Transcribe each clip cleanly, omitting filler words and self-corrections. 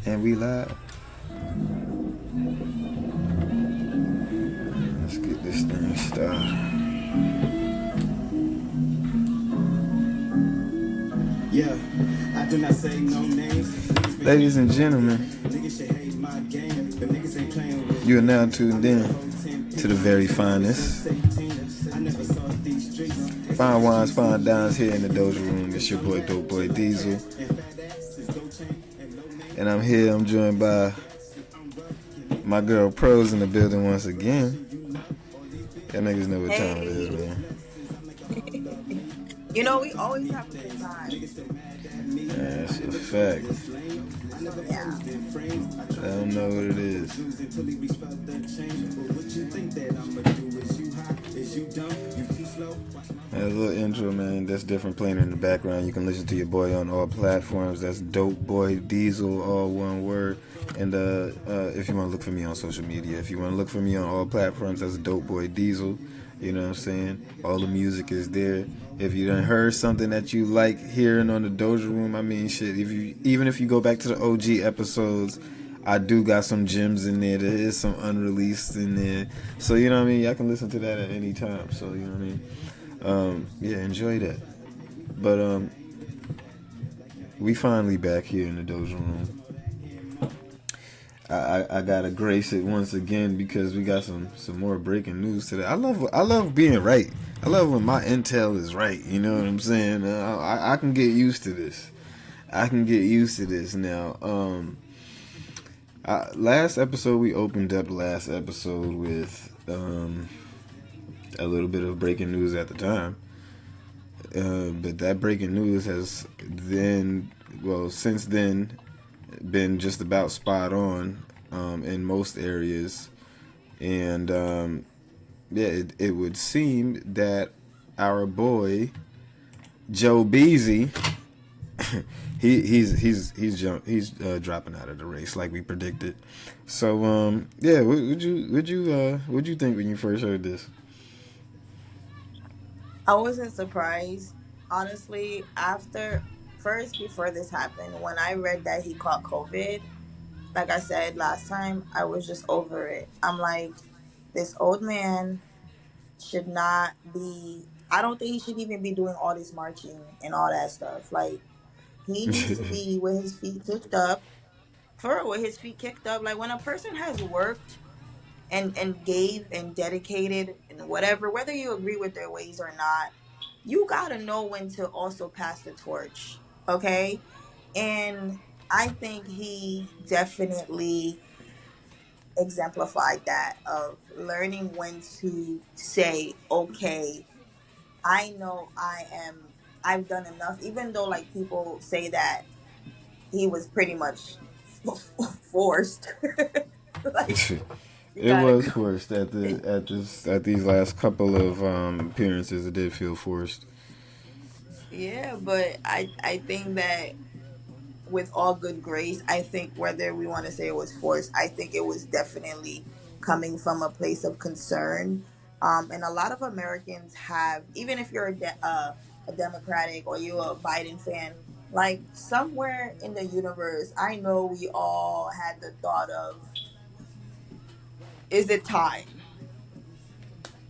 And we live. Let's get this thing started. Yeah, I do not say no names. Ladies and gentlemen, you are now tuned in to the very finest. Fine wines, fine dines here in the Doja room. It's your boy, Dope Boy Diesel. And I'm here, I'm joined by my girl Pros in the building once again. Y'all niggas know what time it is, Hey, man. we always have a good time. That's a fact. Yeah. I don't know what it is. That's a little intro, man. That's different playing in the background. You can listen to your boy on all platforms. That's Dope Boy Diesel, all one word. And if you want to look for me on social media, if you want to look for me on all platforms, that's Dope Boy Diesel. You know what I'm saying? All the music is there. If you done heard something that you like hearing on the Doja Room, I mean, shit. Even if you go back to the OG episodes, I do got some gems in there. There is some unreleased in there. So you know what I mean? Y'all can listen to that at any time. So you know what I mean? Yeah, enjoy that. But we finally back here in the Doja Room. I gotta grace it once again because we got some more breaking news today. I love being right. I love when my intel is right. You know what I'm saying? I can get used to this. I can get used to this now. Last episode we opened up last episode with a little bit of breaking news at the time. But that breaking news has since then been just about spot on in most areas. And it would seem that our boy Joe Beasy he's dropping out of the race like we predicted. So what'd you think when you first heard this? I wasn't surprised. Honestly, before this happened, when I read that he caught COVID, like I said last time, I was just over it. I'm like, this old man should not be, I don't think he should even be doing all this marching and all that stuff. Like, he needs to be with his feet kicked up. For real, with his feet kicked up. Like, when a person has worked and gave and dedicated and whatever, whether you agree with their ways or not, you gotta know when to also pass the torch. Okay? And I think he definitely exemplified that of learning when to say, okay, I know I've done enough, even though like people say that he was pretty much forced. Like, you It gotta was go. forced at these last couple of appearances. It did feel forced. Yeah, but I think that with all good grace, I think whether we want to say it was forced, I think it was definitely coming from a place of concern. And a lot of Americans have, even if you're a Democratic or you're a Biden fan, like somewhere in the universe, I know we all had the thought of, is it time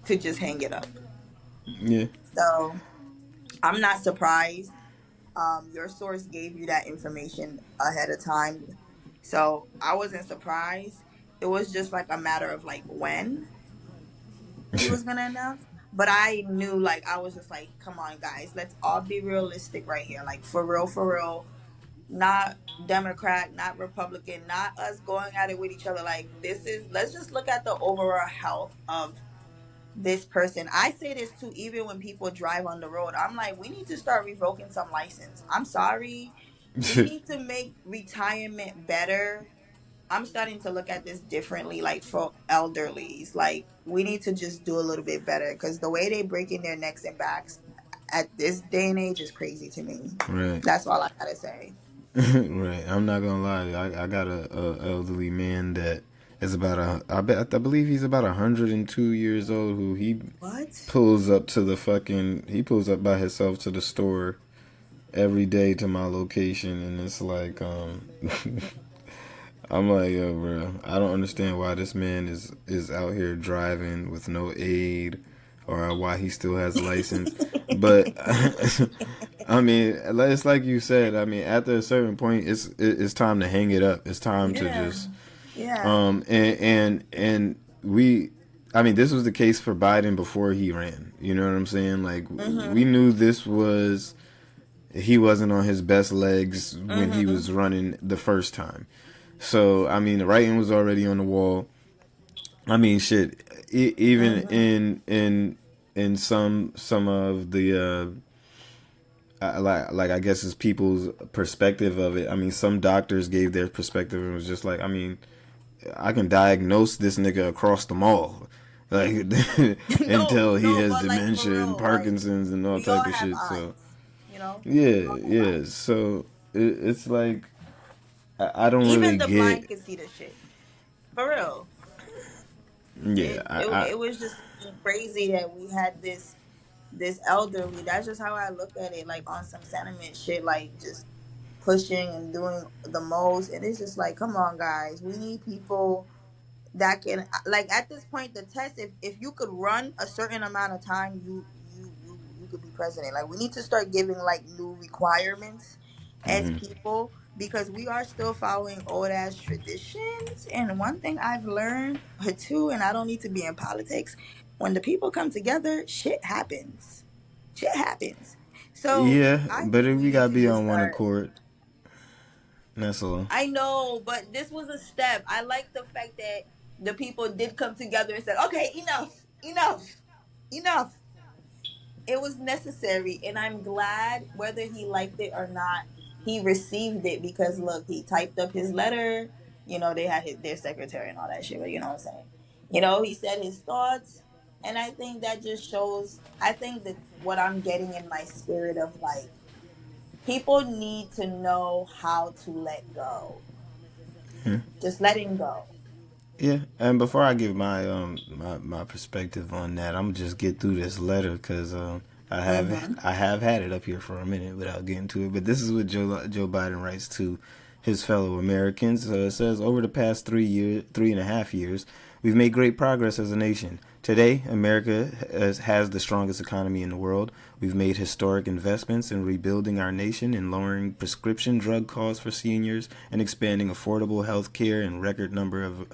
to just hang it up? Yeah. So I'm not surprised. Your source gave you that information ahead of time, so I wasn't surprised. It was just like a matter of like when he was gonna announce. But I knew, like, I was just like, come on, guys, let's all be realistic right here. Like, for real, not Democrat, not Republican, not us going at it with each other. Like, let's just look at the overall health of this person. I say this too, even when people drive on the road. I'm like, we need to start revoking some license. I'm sorry. We need to make retirement better. I'm starting to look at this differently, like for elderlies. Like, we need to just do a little bit better because the way they breaking their necks and backs at this day and age is crazy to me. Right. That's all I gotta say. Right. I'm not gonna lie. I got a elderly man that is about I believe he's about 102 years old. Who What? he pulls up by himself to the store every day to my location, and it's like I'm like, yo, bro, I don't understand why this man is out here driving with no aid, or why he still has a license. But I mean, it's like you said. I mean, after a certain point, it's time to hang it up. It's time to Yeah, just yeah. and we. I mean, this was the case for Biden before he ran. You know what I'm saying? Like, we Mhm. knew this was he wasn't on his best legs when he Mhm. was running the first time. So I mean, the writing was already on the wall. I mean, shit. Even Mhm. in some of the like I guess it's people's perspective of it. I mean, some doctors gave their perspective and was just like, I mean, I can diagnose this nigga across the mall, like No, until he no, has but like for dementia and real, like Parkinson's and all we all type of have shit. So eyes, you know. We yeah, all have yeah. eyes. So it's like I don't really Even the get. blind can see the shit. For real. Yeah, It was just crazy that we had this elderly. That's just how I look at it, like on some sentiment shit, like just pushing and doing the most. And it's just like, come on, guys, we need people that can, like, at this point, the test, if you could run a certain amount of time, you could be president. Like, we need to start giving like new requirements as people, because we are still following old ass traditions. And one thing I've learned too, and I don't need to be in politics, when the people come together, shit happens. Shit happens. So yeah, I but think we we need gotta to be just on one start. accord. That's all. I know, but this was a step. I like the fact that the people did come together and said, "Okay, enough, enough, enough." It was necessary, and I'm glad, whether he liked it or not, he received it, because look, he typed up his letter. You know, they had their secretary and all that shit, but you know what I'm saying. You know, he said his thoughts, and I think that just shows. I think that what I'm getting in my spirit of like, people need to know how to let go, just letting go. Yeah, and before I give my perspective on that, I'm gonna just get through this letter because Mm-hmm. I have had it up here for a minute without getting to it. But this is what Joe Biden writes to his fellow Americans. It says, over the past 3.5 years, we've made great progress as a nation. Today, America has the strongest economy in the world. We've made historic investments in rebuilding our nation and lowering prescription drug costs for seniors and expanding affordable health care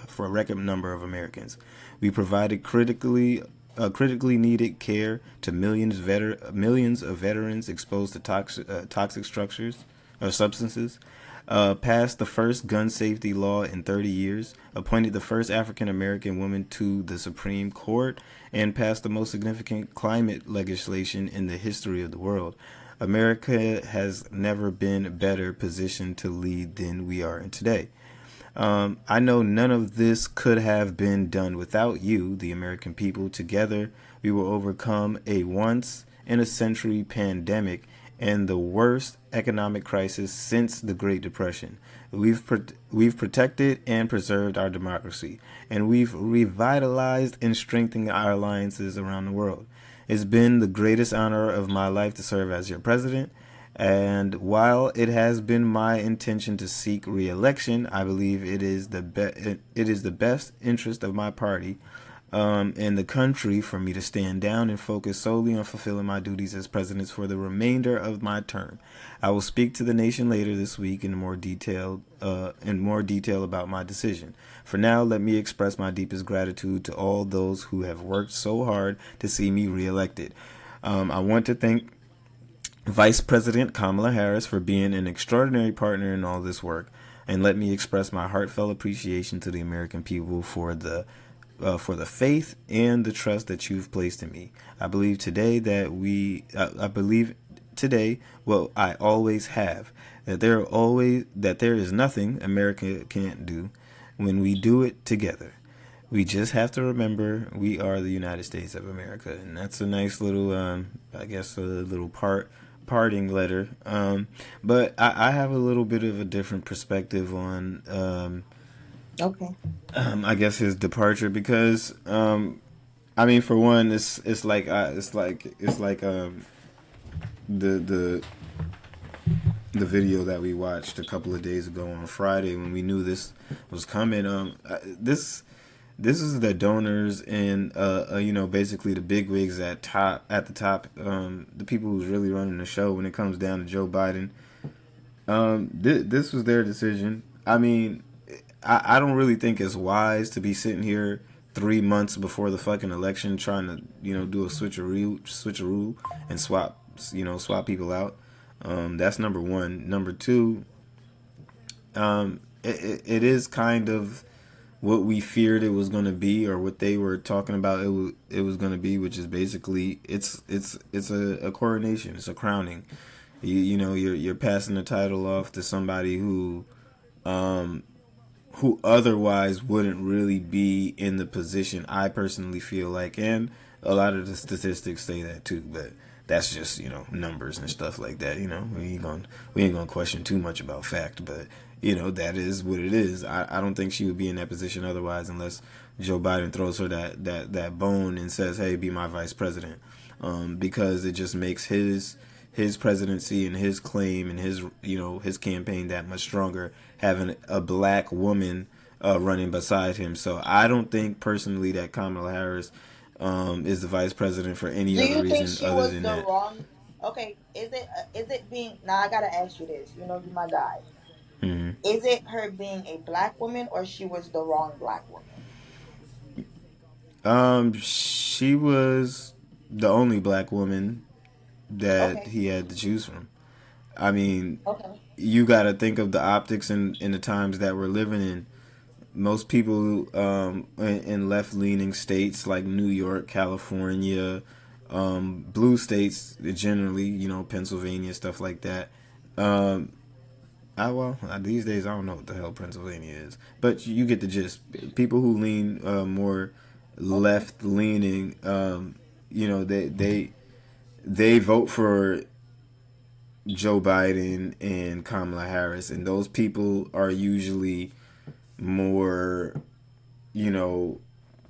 for a record number of Americans. We provided critically needed care to millions of veterans exposed to toxic structures or substances, passed the first gun safety law in 30 years, appointed the first African American woman to the Supreme Court, and passed the most significant climate legislation in the history of the world. America has never been better positioned to lead than we are in today. I know none of this could have been done without you, the American people. Together, we will overcome a once in a century pandemic and the worst economic crisis since the Great Depression. We've protected and preserved our democracy, and we've revitalized and strengthened our alliances around the world. It's been the greatest honor of my life to serve as your president. And while it has been my intention to seek re-election, I believe it is the best interest of my party and the country for me to stand down and focus solely on fulfilling my duties as president for the remainder of my term. I will speak to the nation later this week in more detail about my decision. For now, let me express my deepest gratitude to all those who have worked so hard to see me reelected. I want to thank Vice President Kamala Harris for being an extraordinary partner in all this work, and let me express my heartfelt appreciation to the American people for the faith and the trust that you've placed in me. I believe today what I always have, that there is nothing America can't do when we do it together. We just have to remember we are the United States of America, and that's a nice little, I guess, a little parting letter. But I have a little bit of a different perspective on, Okay. I guess, his departure because, I mean, for one, the the video that we watched a couple of days ago on Friday when we knew this was coming. This is the donors and basically the bigwigs at the top, the people who's really running the show when it comes down to Joe Biden. This was their decision. I mean, I don't really think it's wise to be sitting here 3 months before the fucking election trying to do a switcheroo and swap people out. That's number one. Number two, it is kind of what we feared it was going to be, or what they were talking about it was going to be, which is basically it's a coronation, it's a crowning. You're passing the title off to somebody who otherwise wouldn't really be in the position. I personally feel like, and a lot of the statistics say that too, but that's just numbers and stuff like that. We ain't gonna question too much about fact, but that is what it is. I don't think she would be in that position otherwise, unless Joe Biden throws her that bone and says, hey, be my vice president, because it just makes his presidency and his claim and his campaign that much stronger, having a black woman running beside him. So I don't think personally that Kamala Harris is the vice president for any Do other you think reason she other was than the that. wrong? Okay, is it being? Now I gotta ask you this. You my guy. Hmm. Is it her being a black woman, or she was the wrong black woman? She was the only black woman that Okay, he had to choose from. I mean, okay, you got to think of the optics in the times that we're living in. Most people in left leaning states like New York, California, blue states generally, Pennsylvania, stuff like that. Um, these days I don't know what the hell Pennsylvania is, but you get the gist. People who lean more okay. left leaning, they vote for Joe Biden and Kamala Harris, and those people are usually more, you know,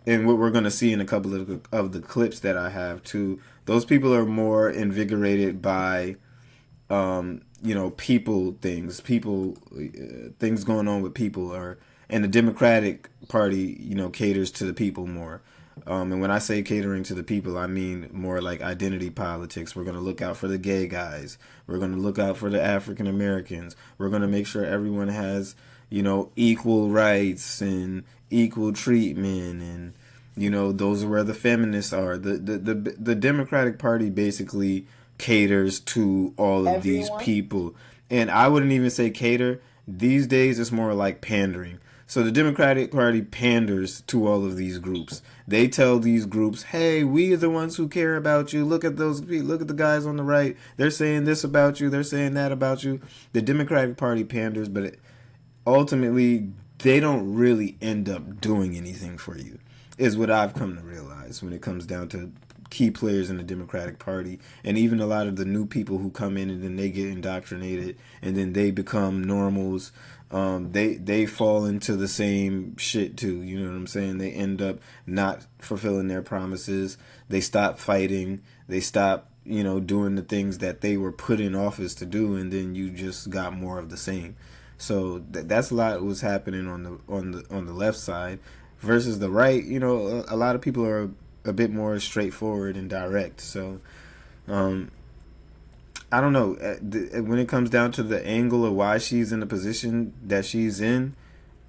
and what we're going to see in a couple of the clips that I have too. Those people are more invigorated by things going on with people, and the Democratic Party, caters to the people more. And when I say catering to the people, I mean more like identity politics. We're going to look out for the gay guys. We're going to look out for the African Americans. We're going to make sure everyone has, equal rights and equal treatment, and those are where the feminists are. The Democratic Party basically caters to all of these Everyone. people. And I wouldn't even say cater. These days it's more like pandering. So the Democratic Party panders to all of these groups. They tell these groups, "Hey, we are the ones who care about you. Look at those. Look at the guys on the right. They're saying this about you. They're saying that about you." The Democratic Party panders, but ultimately they don't really end up doing anything for you, is what I've come to realize when it comes down to key players in the Democratic Party, and even a lot of the new people who come in and then they get indoctrinated and then they become normals. They fall into the same shit too. You know what I'm saying? They end up not fulfilling their promises. They stop fighting. They stop doing the things that they were put in office to do, and then you just got more of the same. So that's a lot of what's happening on the left side versus the right. A lot of people are a bit more straightforward and direct. So I don't know. When it comes down to the angle of why she's in the position that she's in,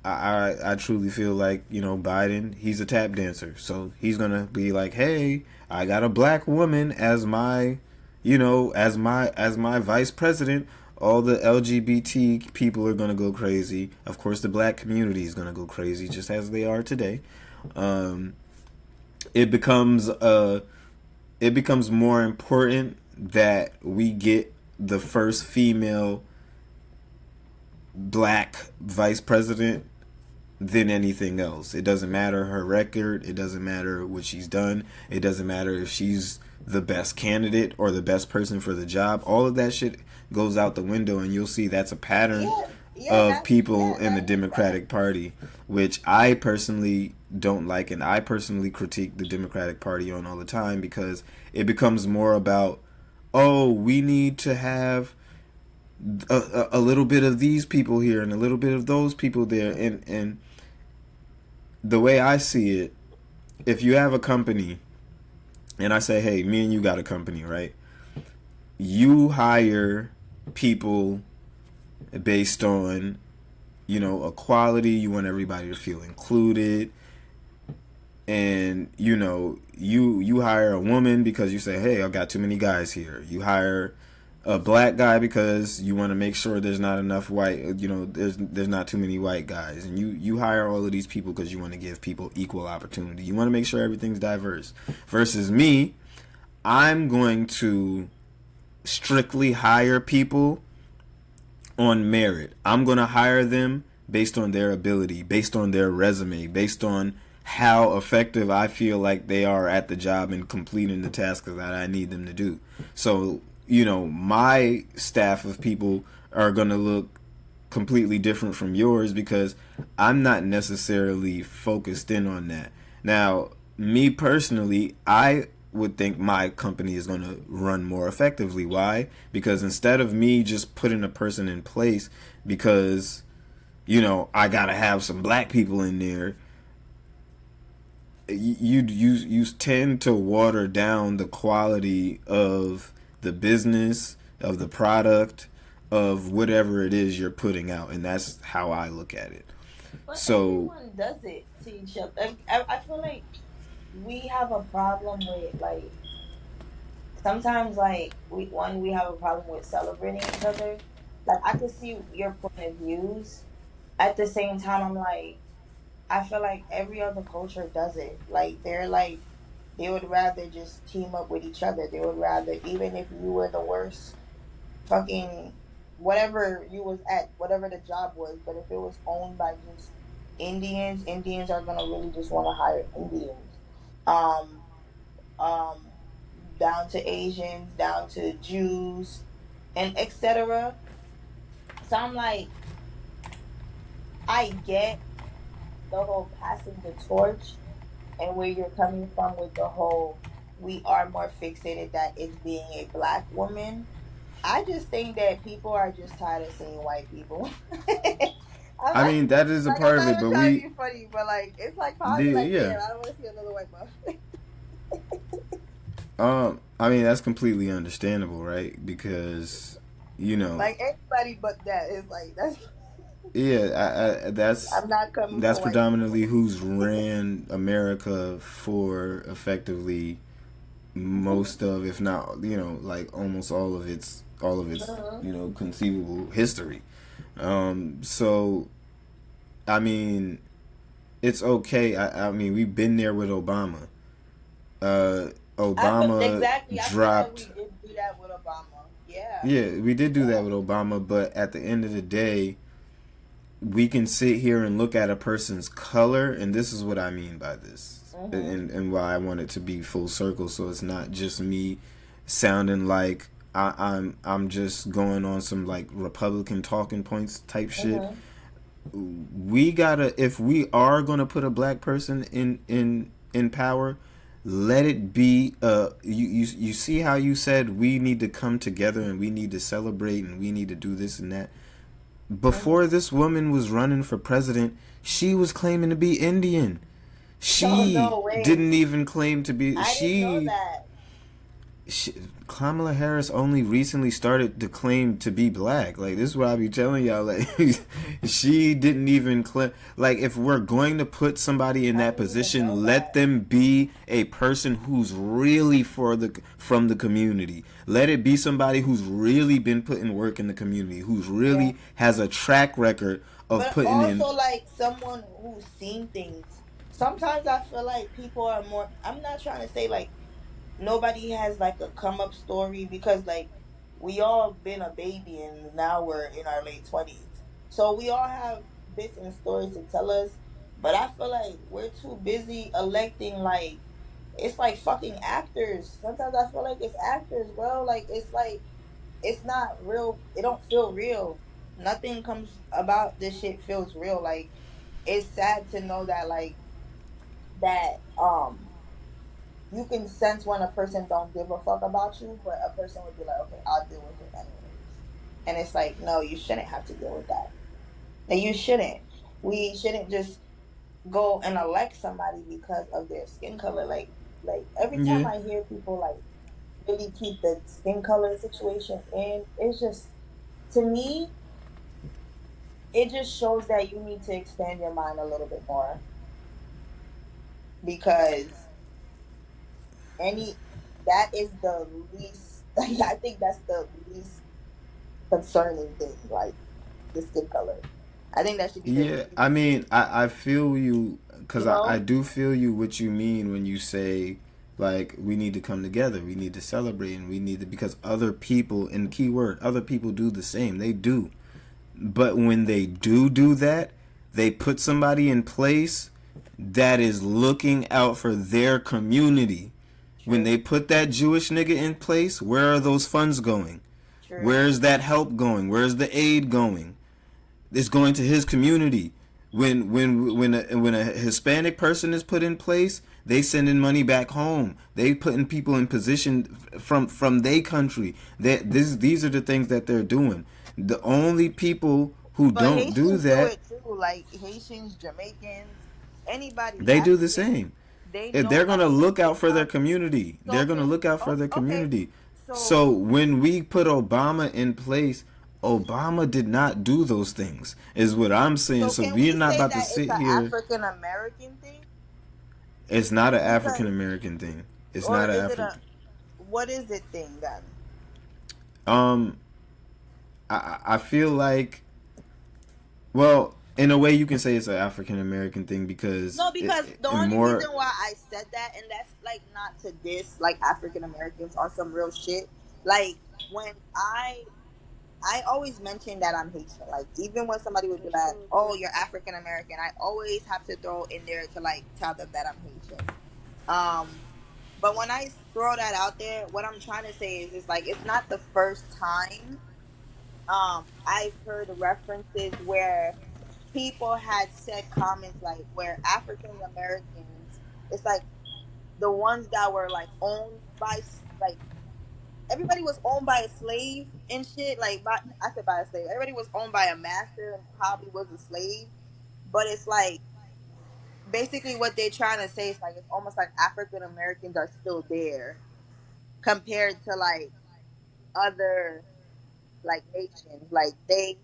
I truly feel like Biden, he's a tap dancer, so he's gonna be like, hey, I got a black woman as my as my vice president. All the LGBT people are gonna go crazy. Of course, the black community is gonna go crazy, just as they are today. Um, it becomes more important that we get the first female black vice president than anything else. It doesn't matter her record. It doesn't matter what she's done. It doesn't matter if she's the best candidate or the best person for the job. All of that shit goes out the window, and you'll see that's a pattern Yeah, yeah, of that people yeah, in the that is right. Democratic Party, which I personally don't like, and I personally critique the Democratic Party on all the time, because it becomes more about, oh, we need to have a little bit of these people here and a little bit of those people there. And the way I see it, if you have a company and I say, hey, me and you got a company, right? You hire people based on, equality. You want everybody to feel included. And, you hire a woman because you say, hey, I've got too many guys here. You hire a black guy because you want to make sure there's not enough white, there's not too many white guys. And you hire all of these people because you want to give people equal opportunity. You want to make sure everything's diverse. Versus me, I'm going to strictly hire people on merit. I'm going to hire them based on their ability, based on their resume, based on how effective I feel like they are at the job and completing the tasks that I need them to do. So, my staff of people are going to look completely different from yours because I'm not necessarily focused in on that. Now, me personally, I would think my company is going to run more effectively. Why? Because instead of me just putting a person in place because, I got to have some black people in there, you tend to water down the quality of the business, of the product, of whatever it is you're putting out, and that's how I look at it. But So, everyone does it to each other. I feel like we have a problem with like sometimes like we have a problem with celebrating each other. Like I can see your point of views. At the same time, I'm like I feel like every other culture does it. Like they're like they would rather just team up with each other. They would rather even if you were the worst fucking whatever you was at, whatever the job was, but if it was owned by just Indians, Indians are gonna really just want to hire Indians. Um, um, down to Asians, down to Jews, and etc. So I'm like, I get the whole passing the torch and where you're coming from with the whole we are more fixated that it's being a black woman. I just think that people are just tired of seeing white people. I'm I like, mean, that is a I'm part of not it, even but trying to be funny, but like, it's like probably like, yeah. damn, I don't want to see another white mouth. I mean, that's completely understandable, right? Because, you know, Like anybody but that is like that's. yeah, I'm not coming that's for white predominantly people. who's ran America for effectively most of, if not, like almost all of its, Mhm. conceivable history. So I mean, it's okay. I mean, we've been there with Obama. Obama Exactly. I feel like we dropped. did do that with Obama. Yeah. Yeah, we did do that Yeah. with Obama, but at the end of the day, we can sit here and look at a person's color, and this is what I mean by this, Mhm. and why I want it to be full circle, so it's not just me sounding like I'm just going on some like Republican talking points type shit. Mhm. We gotta, if we are gonna put a black person in power, let it be. You see how you said we need to come together and we need to celebrate and we need to do this and that. Before Mhm. this woman was running for president, she was claiming to be Indian. Oh She no way! didn't even claim to be. I didn't know that. She Kamala Harris only recently started to claim to be black. Like, this is what I be telling y'all. Like, she didn't even claim. Like, if we're going to put somebody in I that didn't even know position, let that. them be a person who's really from the community. Let it be somebody who's really been putting work in the community, who's Yeah. really has a track record of But putting in. also like someone who's seen things. Sometimes I feel like people are more. I'm not trying to say like nobody has like a come up story because like we all been a baby and now we're in our late 20s, so we all have bits and stories to tell us. But I feel like we're too busy electing like it's like fucking actors. Sometimes I feel like it's actors, bro. Like it's not real. It don't feel real. Nothing comes about this shit feels real. Like it's sad to know that like that you can sense when a person don't give a fuck about you, but a person would be like, okay, I'll deal with it anyways. And it's like, no, you shouldn't have to deal with that. And you shouldn't. We shouldn't just go and elect somebody because of their skin color. Like every time Yeah, I hear people like really keep the skin color situation in, it's just, to me, it just shows that you need to expand your mind a little bit more, because any that is the least like, I think that's the least concerning thing, like the skin color. I think that should be the yeah. I least, mean, I feel you because you I know. do feel you what you mean when you say like we need to come together, we need to celebrate, and we need to because other people, and key word, other people do the same. They do. But when they do that, they put somebody in place that is looking out for their community. When True. they put that Jewish nigga in place, where are those funds going? True. Where's that help going? Where's the aid going? It's going to his community. When a Hispanic person is put in place, they sending money back home. They putting people in position from their country. These are the things that they're doing. The only people who But don't do Haitians do that, it too. Like Haitians, Jamaicans, anybody they do the African, same. they If know they're like gonna look they out for their have. community, they're So gonna can look out for oh, their okay. community. So So when we put Obama in place, Obama did not do those things. Is what I'm saying. so So can we're we not say about to that it's sit an here. African American thing? It's not an African Because, American thing. It's or not an is it a, African. what is it thing then? Um, I feel like, well, in a way, you can say it's an African American thing because No, because the it only more. reason why I said that, and that's like not to diss like African Americans on some real shit. Like when I always mention that I'm Haitian. Like even when somebody would be like, "Oh, you're African American," I always have to throw in there to like tell them that I'm Haitian. Um, but when I throw that out there, what I'm trying to say is like it's not the first time. I've heard references where people had said comments like where African Americans, it's like the ones that were like owned by like everybody was owned by a slave and shit. Like I said by a slave, everybody was owned by a master and probably was a slave. But it's like basically what they're trying to say is like it's almost like African Americans are still there compared to like other like nations. Like they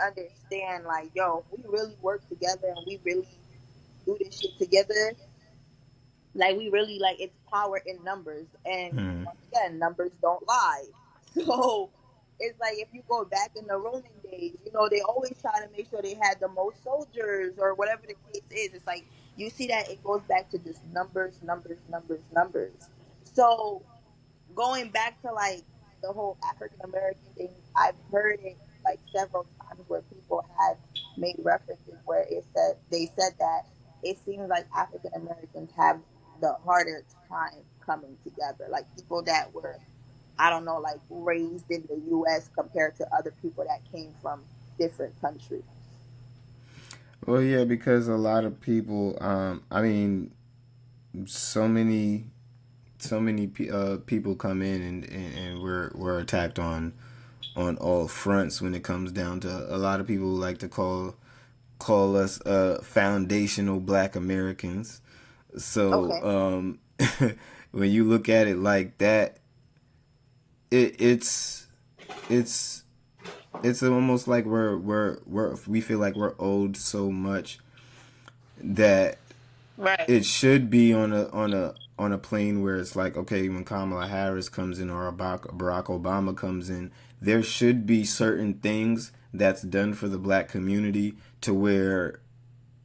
understand like, yo, if we really work together and we really do this shit together, like we really like it's power in numbers. And Hmm. once again, numbers don't lie. So it's like if you go back in the Roman days, you know, they always try to make sure they had the most soldiers or whatever the case is. It's like you see that it goes back to just numbers, numbers, numbers, numbers. So going back to like the whole African American thing, I've heard it like several times where people had made references where it said they said that it seems like African Americans have the harder time coming together. Like people that were, I don't know, like raised in the US compared to other people that came from different countries. Well, yeah, because a lot of people. I mean, so many, people come in and we're attacked on all fronts when it comes down to a lot of people like to call us foundational Black Americans. So Okay. when you look at it like that, it's it's it's almost like we feel like we're owed so much that Right. it should be on a plane where it's like, okay, when Kamala Harris comes in or Barack Obama comes in, there should be certain things that's done for the Black community to where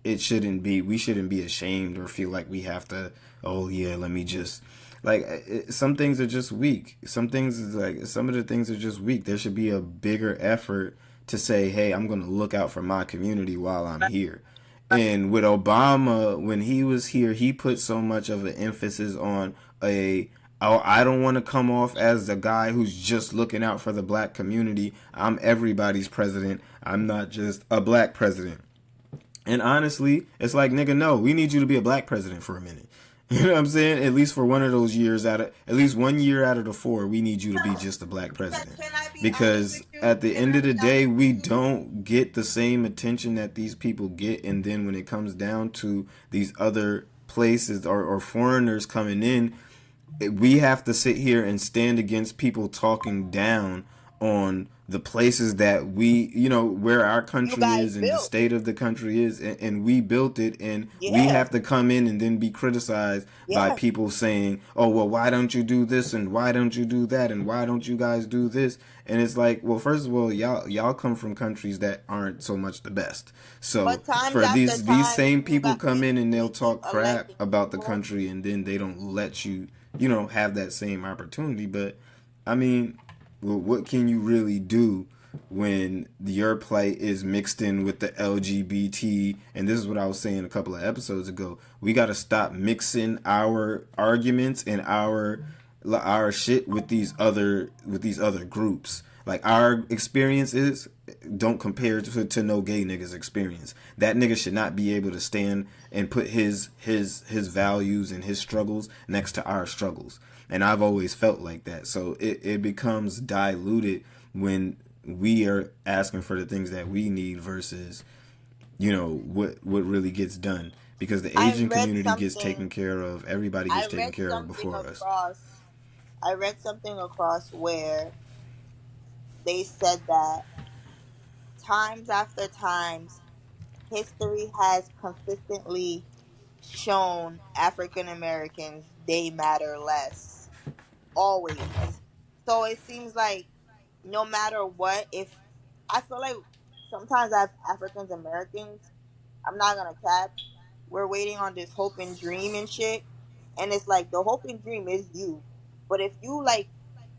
it shouldn't be, we shouldn't be ashamed or feel like we have to, oh yeah, let me just, like some things are just weak. Some things is like, some of the things are just weak. There should be a bigger effort to say, hey, I'm going to look out for my community while I'm here. And with Obama, when he was here, he put so much of an emphasis on a, oh, I don't want to come off as the guy who's just looking out for the Black community. I'm everybody's president. I'm not just a Black president. And honestly, it's like, nigga, no, we need you to be a Black president for a minute. You know what I'm saying? At least for one of those years at least 1 year out of the 4, we need you to be No, just a black president. can I be honest with Because you? at the Can end I of the be day, honest with we you? don't get the same attention that these people get. And then when it comes down to these other places or foreigners coming in, we have to sit here and stand against people talking down on the places that we, where our You country guys is and the built. state of the country is, and we built it, and we Yeah. have to come in and then be criticized by Yes. people saying, oh, well, why don't you do this and why don't you do that and why don't you guys do this? And it's like, well, first of all, y'all come from countries that aren't so much the best. So But times for after these time, same you people got come in and they'll we keep talk crap electing about the people. country, and then they don't let you, have that same opportunity. But I mean, well, what can you really do when your plight is mixed in with the LGBT? And this is what I was saying a couple of episodes ago. We got to stop mixing our arguments and our shit with these other groups. Like our experiences don't compare to no gay nigga's experience. That nigga should not be able to stand and put his values and his struggles next to our struggles. And I've always felt like that. So it becomes diluted when we are asking for the things that we need versus, what really gets done. Because the I Asian read community gets taken something. care of. Everybody gets I taken read care of something before us. across. I read something across where they said that times after times, history has consistently shown African Americans they matter less. Always. So it seems like no matter what, if I feel like sometimes as African Americans, I'm not gonna cap, we're waiting on this hope and dream and shit. And it's like the hope and dream is you. But if you like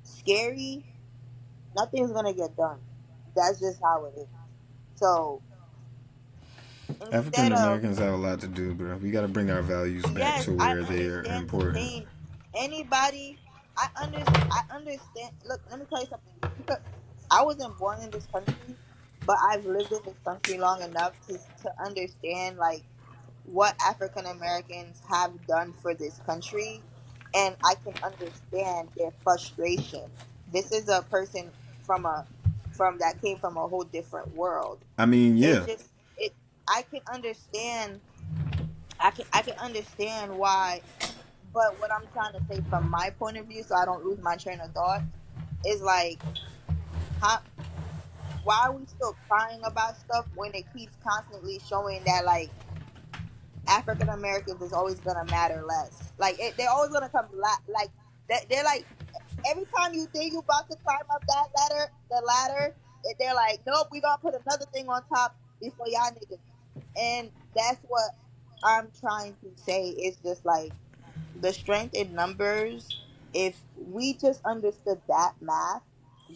scary, nothing's gonna get done. That's just how it is. So African instead of Americans have a lot to do, bro. We got to bring our values back yes, to I where they are understand the important. pain. Anybody, I understand. Look, let me tell you something. I wasn't born in this country, but I've lived in this country long enough to understand like what African Americans have done for this country, and I can understand their frustration. This is a person from a from that came from a whole different world. I mean, It yeah, just it I can understand I can understand why, but what I'm trying to say from my point of view, so I don't lose my train of thought, is like how why are we still crying about stuff when it keeps constantly showing that like African Americans is always gonna matter less. Like they're always gonna come like they're like every time you think you about to climb up that ladder, they're like, nope, we gonna put another thing on top before y'all niggas. And that's what I'm trying to say. Is just like the strength in numbers. If we just understood that math,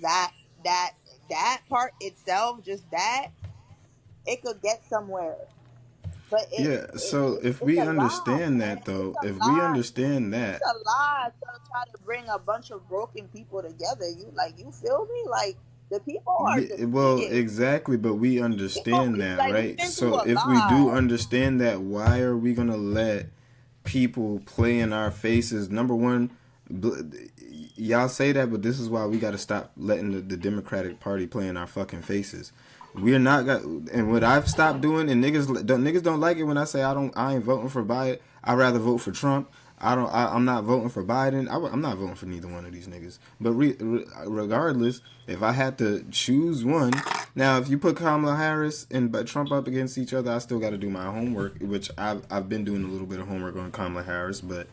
that that that part itself, just that, it could get somewhere. But yeah. So if it's we a lot, understand man. that, It's though, a if we lot. understand It's that, a lot to try to bring a bunch of broken people together. You feel me? Like the people are well, depleted. exactly, but we understand that, Like we've right? been through So a if we do lot. understand that, why are we gonna let people play in our faces? Number one, y'all say that, but this is why we got to stop letting the Democratic Party play in our fucking faces. We're not got, and what I've stopped doing, and niggas don't like it when I say I ain't voting for Biden. I'd rather vote for Trump. I'm not voting for Biden. I'm not voting for neither one of these niggas. But regardless, if I had to choose one, now if you put Kamala Harris and Trump up against each other, I still got to do my homework, which I've been doing a little bit of homework on Kamala Harris. But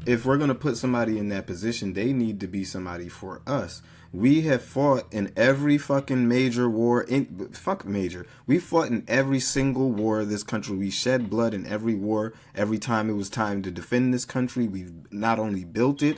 if we're gonna put somebody in that position, they need to be somebody for us. We have fought in every fucking major war. Fuck major. We fought in every single war of this country. We shed blood in every war. Every time it was time to defend this country, we've not only built it,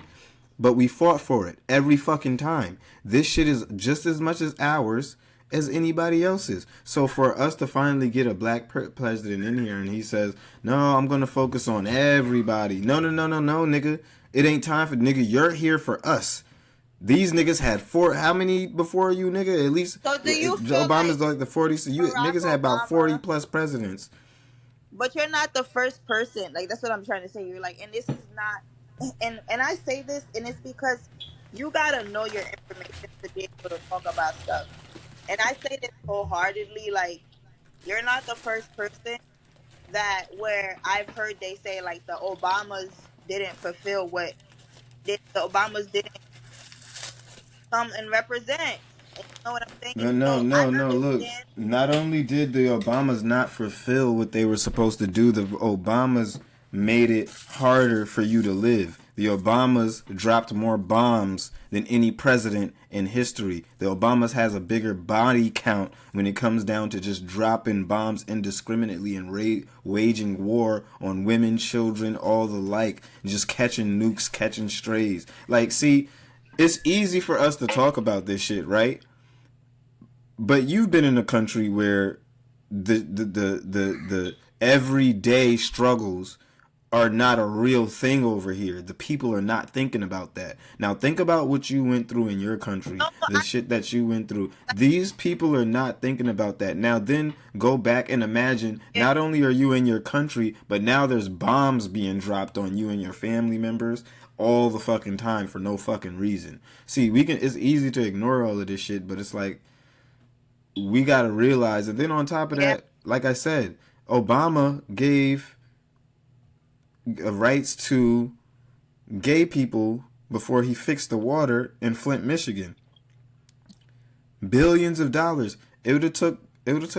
but we fought for it every fucking time. This shit is just as much as ours as anybody else's. So for us to finally get a black president in here and he says, no, I'm going to focus on everybody. No, no, no, no, no, nigga. It ain't time for nigga. You're here for us. These niggas had how many before you, nigga? At least So do you feel Obama's like like the 40s. So you Barack niggas had about 40 Obama? plus presidents. but you're not the first person. Like that's what I'm trying to say. You're like, and this is not, and I say this, and it's because you gotta know your information to be able to talk about stuff. And I say this wholeheartedly. Like, you're not the first person that where I've heard they say like the Obamas didn't fulfill what the Obamas didn't come and represent. And you know what I'm saying? No, no, So I no, no. Look, understand. not only did the Obamas not fulfill what they were supposed to do, the Obamas made it harder for you to live. The Obamas dropped more bombs than any president in history. The Obamas has a bigger body count when it comes down to just dropping bombs indiscriminately and waging war on women, children, all the like, just catching nukes, catching strays. Like, see, it's easy for us to talk about this shit, right? But you've been in a country where the everyday struggles are not a real thing over here. The people are not thinking about that. Now think about what you went through in your country, No, no, the shit that you went through. These people are not thinking about that. Now then go back and imagine not only are you in your country, but now there's bombs being dropped on you and your family members all the fucking time for no fucking reason. See, it's easy to ignore all of this shit, but it's like we got to realize. And then on top of yeah, that, like I said, Obama gave rights to gay people before he fixed the water in Flint, Michigan. Billions of dollars. It would have took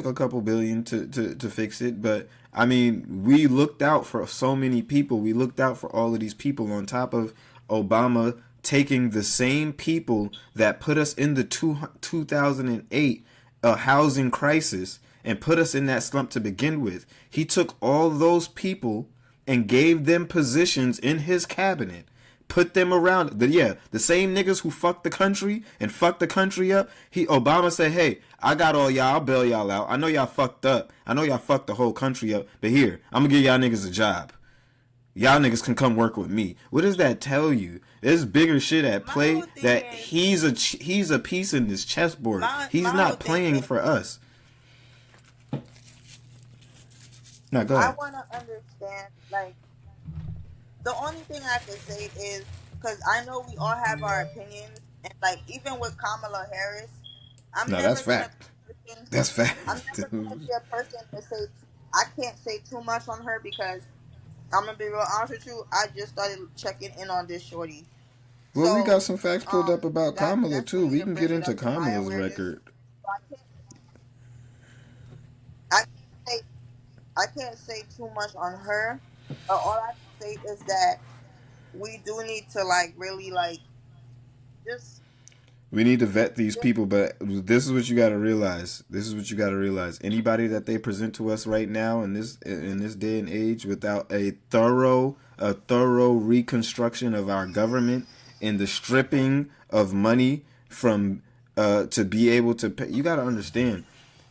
a couple billion to fix it, but I mean, we looked out for so many people. We looked out for all of these people on top of Obama taking the same people that put us in the 2008 housing crisis and put us in that slump to begin with. He took all those people and gave them positions in his cabinet. Put them around the same niggas who fucked the country and fucked the country up. Obama said, "Hey, I got all y'all. I'll bail y'all out. I know y'all fucked up. I know y'all fucked the whole country up. But here, I'm gonna give y'all niggas a job. Y'all niggas can come work with me." What does that tell you? There's bigger shit at my play. whole thing That is he's a piece in this chessboard. He's my whole not thing playing is for us. Now go I ahead. want to understand. Like, the only thing I can say is because I know we all have our opinions, and like even with Kamala Harris, I'm No, that's never gonna fact. be a person. That's fact. I'm never gonna be a person to say I can't say too much on her because I'm gonna be real honest with you. I just started checking in on this shorty, Well, we got so some facts pulled up about Kamala that's for too. you We to can get bring it into up to my Kamala's awareness. record. So I can't say I can't say too much on her. But all I can say is that we do need to like really like just We need to vet these people, but this is what you got to realize. This is what you got to realize. Anybody that they present to us right now in this day and age without a thorough reconstruction of our government and the stripping of money from to be able to pay, you got to understand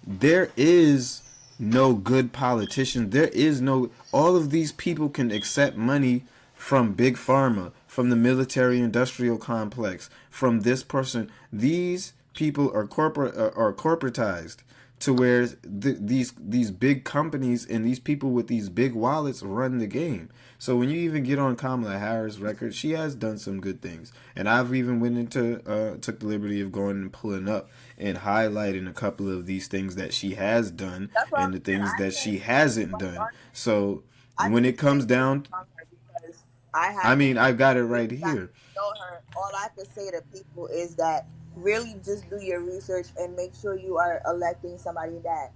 there is no good politician. There is no. All of these people can accept money from big pharma, from the military industrial complex, from this person. These people are corporatized to where these big companies and these people with these big wallets run the game. So when you even get on Kamala Harris' record, she has done some good things, and I've even went into took the liberty of going and pulling up and highlighting a couple of these things that she has done that's what I'm and the saying. things I that can't she say too hasn't much done. on So I when can't it say comes too much down, on her because I I mean, haven't I've got it right really gotten here. to know her. All I can say to people is that really just do your research and make sure you are electing somebody that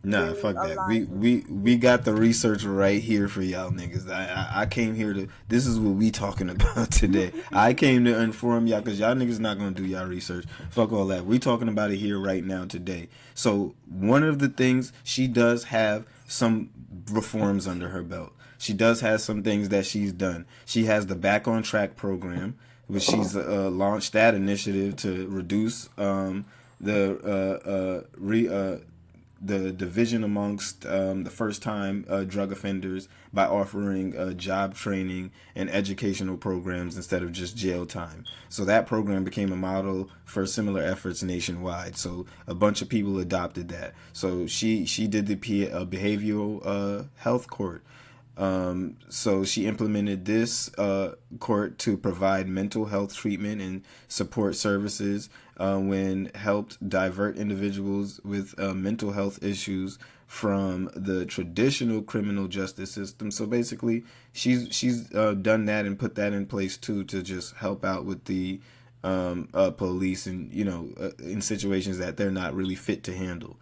Nah, really fuck that. We aligns with we you. we got the research right here for y'all niggas. I came here to. This is what we talking about today. I came to inform y'all because y'all niggas not gonna do y'all research. Fuck all that. We talking about it here right now today. So one of the things she does have some reforms under her belt. She does have some things that she's done. She has the Back on Track program, which she's launched that initiative to reduce the the division amongst the first-time drug offenders by offering job training and educational programs instead of just jail time. So that program became a model for similar efforts nationwide. So a bunch of people adopted that. So she did the behavioral health court. So she implemented this court to provide mental health treatment and support services when helped divert individuals with mental health issues from the traditional criminal justice system. So basically, she's done that and put that in place too to just help out with the police and in situations that they're not really fit to handle.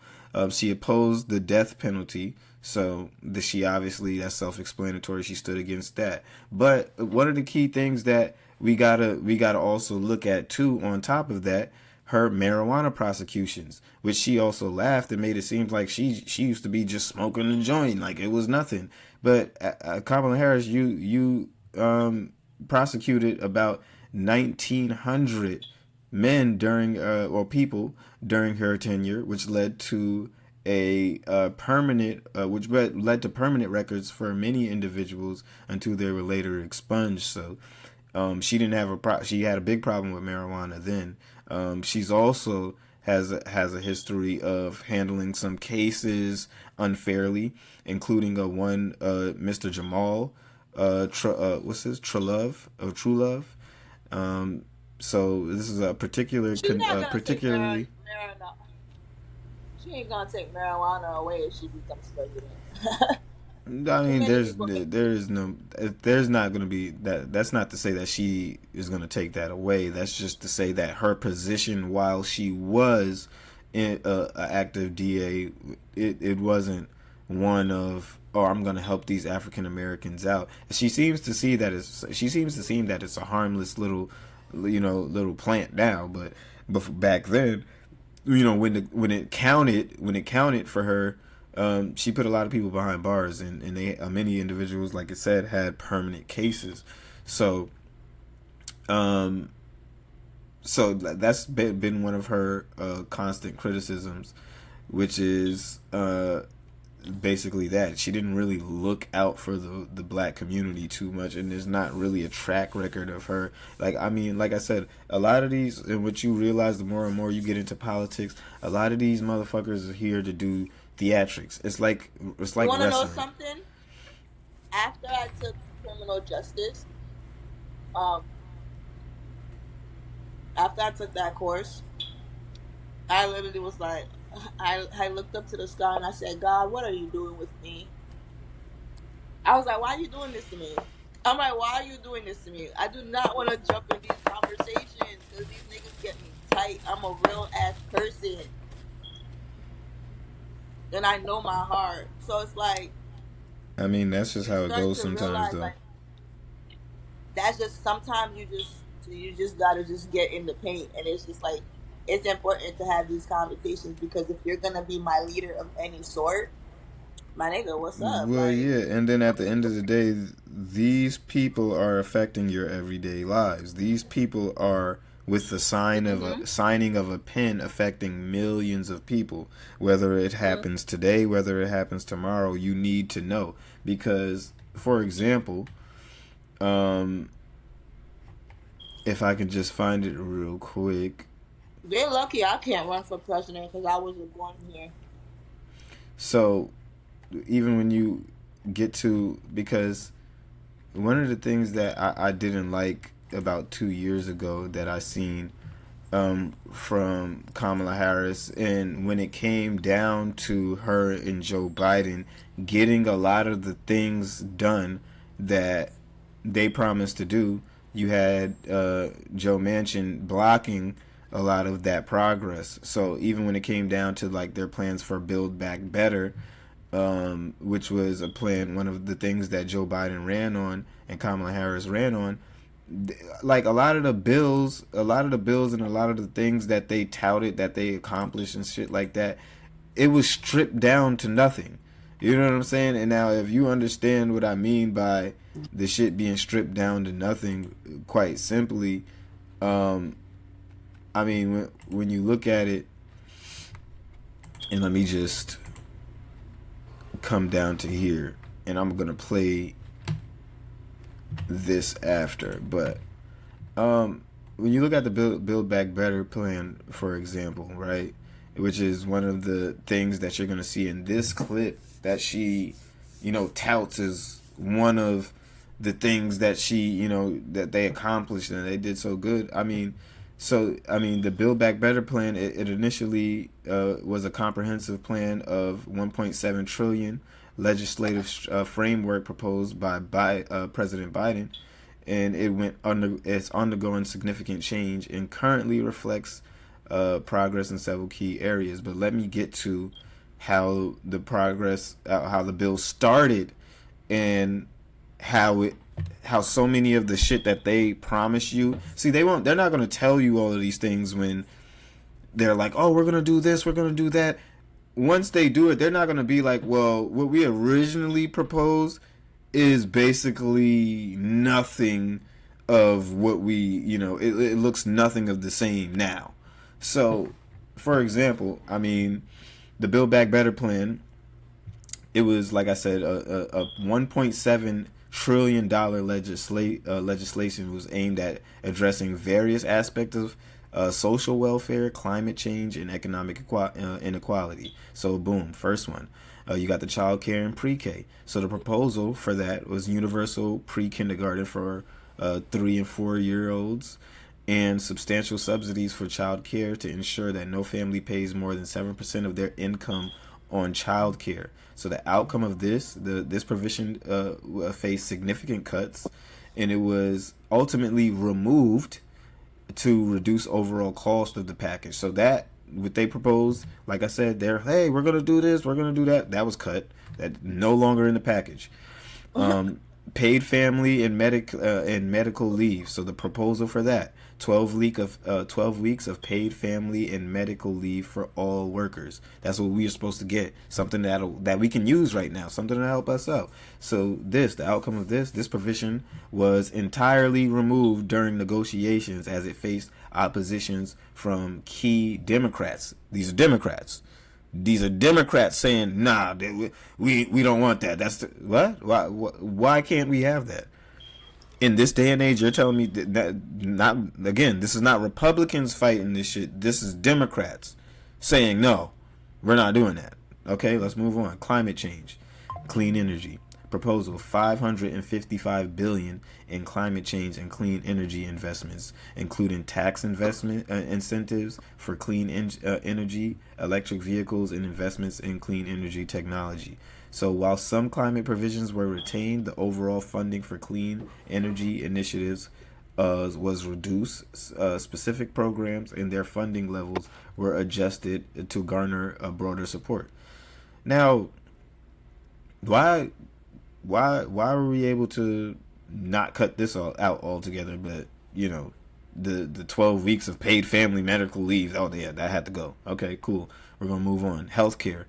She opposed the death penalty. So she obviously, that's self-explanatory. She stood against that. But one of the key things that we gotta also look at too, on top of that, her marijuana prosecutions, which she also laughed and made it seem like she used to be just smoking a joint like it was nothing. But Kamala Harris, you prosecuted about 1,900 men during or people during her tenure, which led to which led to permanent records for many individuals until they were later expunged. So she didn't have she had a big problem with marijuana then. She's also has a history of handling some cases unfairly, including one Mr. Jamal what's his True Love. So this is a particularly. She ain't gonna take marijuana away if she becomes president. I mean, there's not going to be that. That's not to say that she is going to take that away. That's just to say that her position while she was in a active DA, it wasn't one of, oh, I'm going to help these African Americans out. She seems to see that it's a harmless little plant now, but back then, when it counted for her. She put a lot of people behind bars, and they many individuals, like I said, had permanent cases. So, that's been one of her constant criticisms, which is basically that she didn't really look out for the black community too much, and there's not really a track record of her. Like I said, a lot of these, and what you realize the more and more you get into politics, a lot of these motherfuckers are here to do theatrics. It's like You want to wrestling. know something? After I took criminal justice, um, after I took that course, I literally was like, I looked up to the sky and I said, God, what are you doing with me? I was like, why are you doing this to me? I'm like, why are you doing this to me? I do not want to jump in these conversations because these niggas get me tight. I'm a real ass person. And I know my heart. So it's like, I mean, that's just you how it start goes to sometimes, realize, though. like, that's just, sometimes you just gotta just get in the paint. And it's just like, it's important to have these conversations because if you're gonna be my leader of any sort, my nigga, what's up? Well, Like, yeah, and then at what the we end of doing? the day, these people are affecting your everyday lives. These people are, with the Mm-hmm. signing of a pen, affecting millions of people. Whether it Mm-hmm. happens today, whether it happens tomorrow, you need to know because, for example, um, if I can just find it real quick. They're lucky I can't run for president because I wasn't born here. So even when you get to, because one of the things that I didn't like about 2 years ago that I seen from Kamala Harris, and when it came down to her and Joe Biden getting a lot of the things done that they promised to do, you had Joe Manchin blocking a lot of that progress. So even when it came down to like their plans for Build Back Better, which was a plan, one of the things that Joe Biden ran on and Kamala Harris ran on, like a lot of the bills and a lot of the things that they touted that they accomplished and shit like that, it was stripped down to nothing. You know what I'm saying? And now if you understand what I mean by the shit being stripped down to nothing, quite simply, um, I mean when you look at it, and let me just come down to here, and I'm gonna play this after. But when you look at the Build Back Better plan, for example, right, which is one of the things that you're gonna see in this clip that she, touts as one of the things that that they accomplished and they did so good. The Build Back Better plan, it initially was a comprehensive plan of 1.7 trillion legislative framework proposed by President Biden, and it's undergoing significant change and currently reflects progress in several key areas. But let me get to how the bill started, and how so many of the shit that they promise you. See, they're not going to tell you all of these things when they're like, oh, we're going to do this, we're going to do that. Once they do it, they're not going to be like, well, what we originally proposed is basically nothing of what it looks nothing of the same now. So, for example, the Build Back Better plan, it was, like I said, a $1.7 trillion legislation was aimed at addressing various aspects of social welfare, climate change, and economic inequality. So, boom, first one. You got the child care and pre-K. So the proposal for that was universal pre-kindergarten for 3 and 4 year olds, and substantial subsidies for child care to ensure that no family pays more than 7% of their income on child care. So the outcome of this provision faced significant cuts, and it was ultimately removed to reduce overall cost of the package. So that what they proposed, like I said, we're gonna do this, we're gonna do that. That was cut. That no longer in the package. Paid family and medical leave. So the proposal for that, 12 weeks of paid family and medical leave for all workers. That's what we are supposed to get. Something that we can use right now. Something to help us out. So the outcome of this provision was entirely removed during negotiations as it faced oppositions from key Democrats. These are Democrats saying, nah, we don't want that. That's what? Why can't we have that? In this day and age, you're telling me that not, again, this is not Republicans fighting this shit. This is Democrats saying, no, we're not doing that. Okay, let's move on. Climate change, clean energy. Proposal, $555 billion in climate change and clean energy investments, including tax investment incentives for clean energy, electric vehicles, and investments in clean energy technology. So while some climate provisions were retained, the overall funding for clean energy initiatives was reduced. Specific programs and their funding levels were adjusted to garner a broader support. Now, why were we able to not cut this all out altogether? But the 12 weeks of paid family medical leave, oh yeah, that had to go. Okay, cool. We're gonna move on. Healthcare.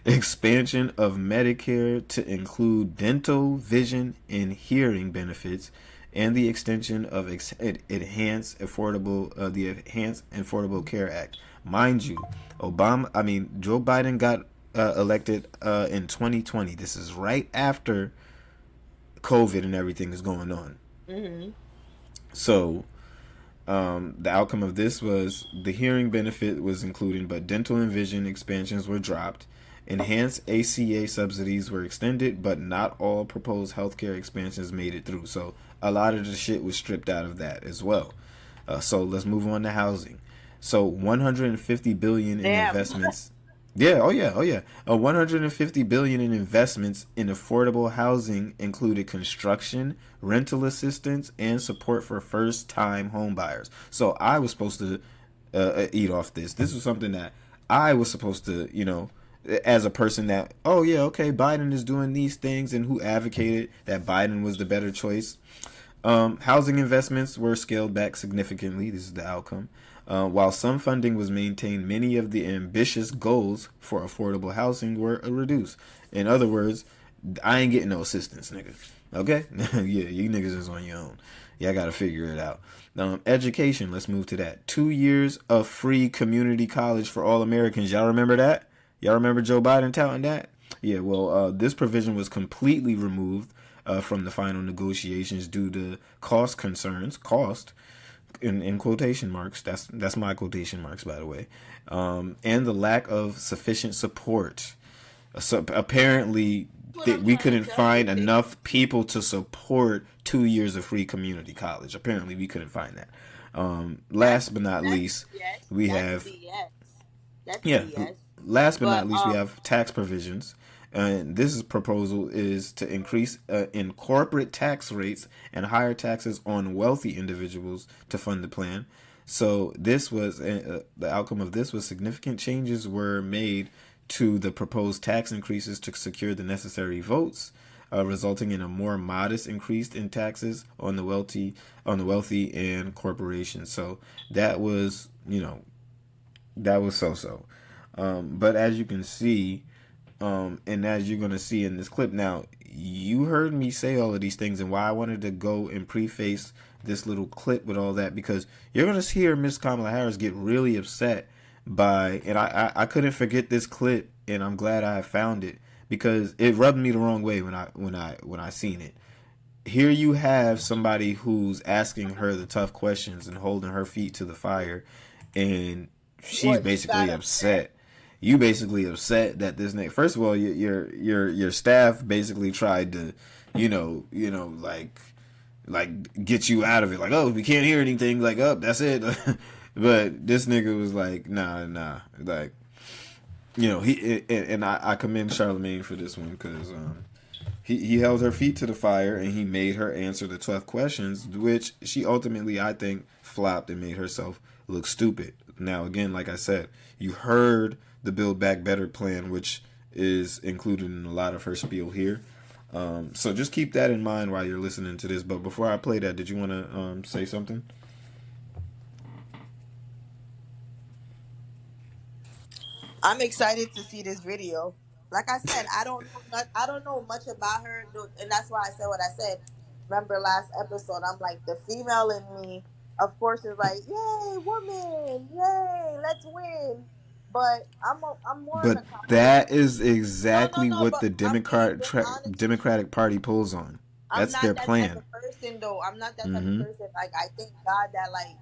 Expansion of Medicare to include dental, vision, and hearing benefits, and the extension of Enhanced Affordable Care Act. Mind you, Joe Biden got elected in 2020. This is right after COVID and everything is going on. Mm-hmm. So the outcome of this was the hearing benefit was included, but dental and vision expansions were dropped. Enhanced ACA subsidies were extended, but not all proposed healthcare expansions made it through. So a lot of the shit was stripped out of that as well. So let's move on to housing. So $150 billion in investments. Yeah, oh yeah. $150 billion in investments in affordable housing included construction, rental assistance, and support for first-time homebuyers. So I was supposed to eat off this. This was something that I was supposed to, as a person that, oh yeah, okay, Biden is doing these things, and who advocated that Biden was the better choice. Housing investments were scaled back significantly. This is the outcome. While some funding was maintained, many of the ambitious goals for affordable housing were reduced. In other words, I ain't getting no assistance, nigga. Okay? Yeah, you niggas is on your own. Yeah, I gotta figure it out. Education, let's move to that. 2 years of free community college for all Americans. Y'all remember that? Y'all remember Joe Biden touting that? Yeah, well, this provision was completely removed from the final negotiations due to cost concerns. Cost, in quotation marks. That's my quotation marks, by the way, and the lack of sufficient support. So apparently, What I'm we trying to couldn't tell you. find enough people to support 2 years of free community college. Apparently, we couldn't find that. That's Last but not that's least, BS. we That's have BS. That's yeah. BS. Last but But not least, we have tax provisions. And this proposal is to increase in corporate tax rates and higher taxes on wealthy individuals to fund the plan. So this was the outcome of this was significant changes were made to the proposed tax increases to secure the necessary votes, resulting in a more modest increase in taxes on the wealthy and corporations. So that was that was so. But as you can see, and as you're gonna see in this clip now, you heard me say all of these things, and why I wanted to go and preface this little clip with all that, because you're gonna hear Miss Kamala Harris get really upset by, and I couldn't forget this clip, and I'm glad I found it because it rubbed me the wrong way when I seen it. Here you have somebody who's asking her the tough questions and holding her feet to the fire, and she's what, you basically got upset? upset. You basically upset that this nigga. First of all, your staff basically tried to, like get you out of it. Like, oh, we can't hear anything. Like, oh, that's it. But this nigga was like, nah. Like, he and I commend Charlemagne for this one because he held her feet to the fire and he made her answer the tough questions, which she ultimately, I think, flopped and made herself look stupid. Now, again, like I said, you heard the Build Back Better plan, which is included in a lot of her spiel here. So just keep that in mind while you're listening to this. But before I play that, did you want to say something? I'm excited to see this video. Like I said, I don't know much about her, and that's why I said what I said. Remember last episode? I'm like the female in me, of course, is like, "Yay, woman! Yay, let's win!" But I'm more in But the Kamala. that is exactly No. what But the I'm being honest with you. Democratic Party pulls on. I'm That's their not that type plan. of person though. I'm not that type of Mm-hmm. person. Like I thank God that like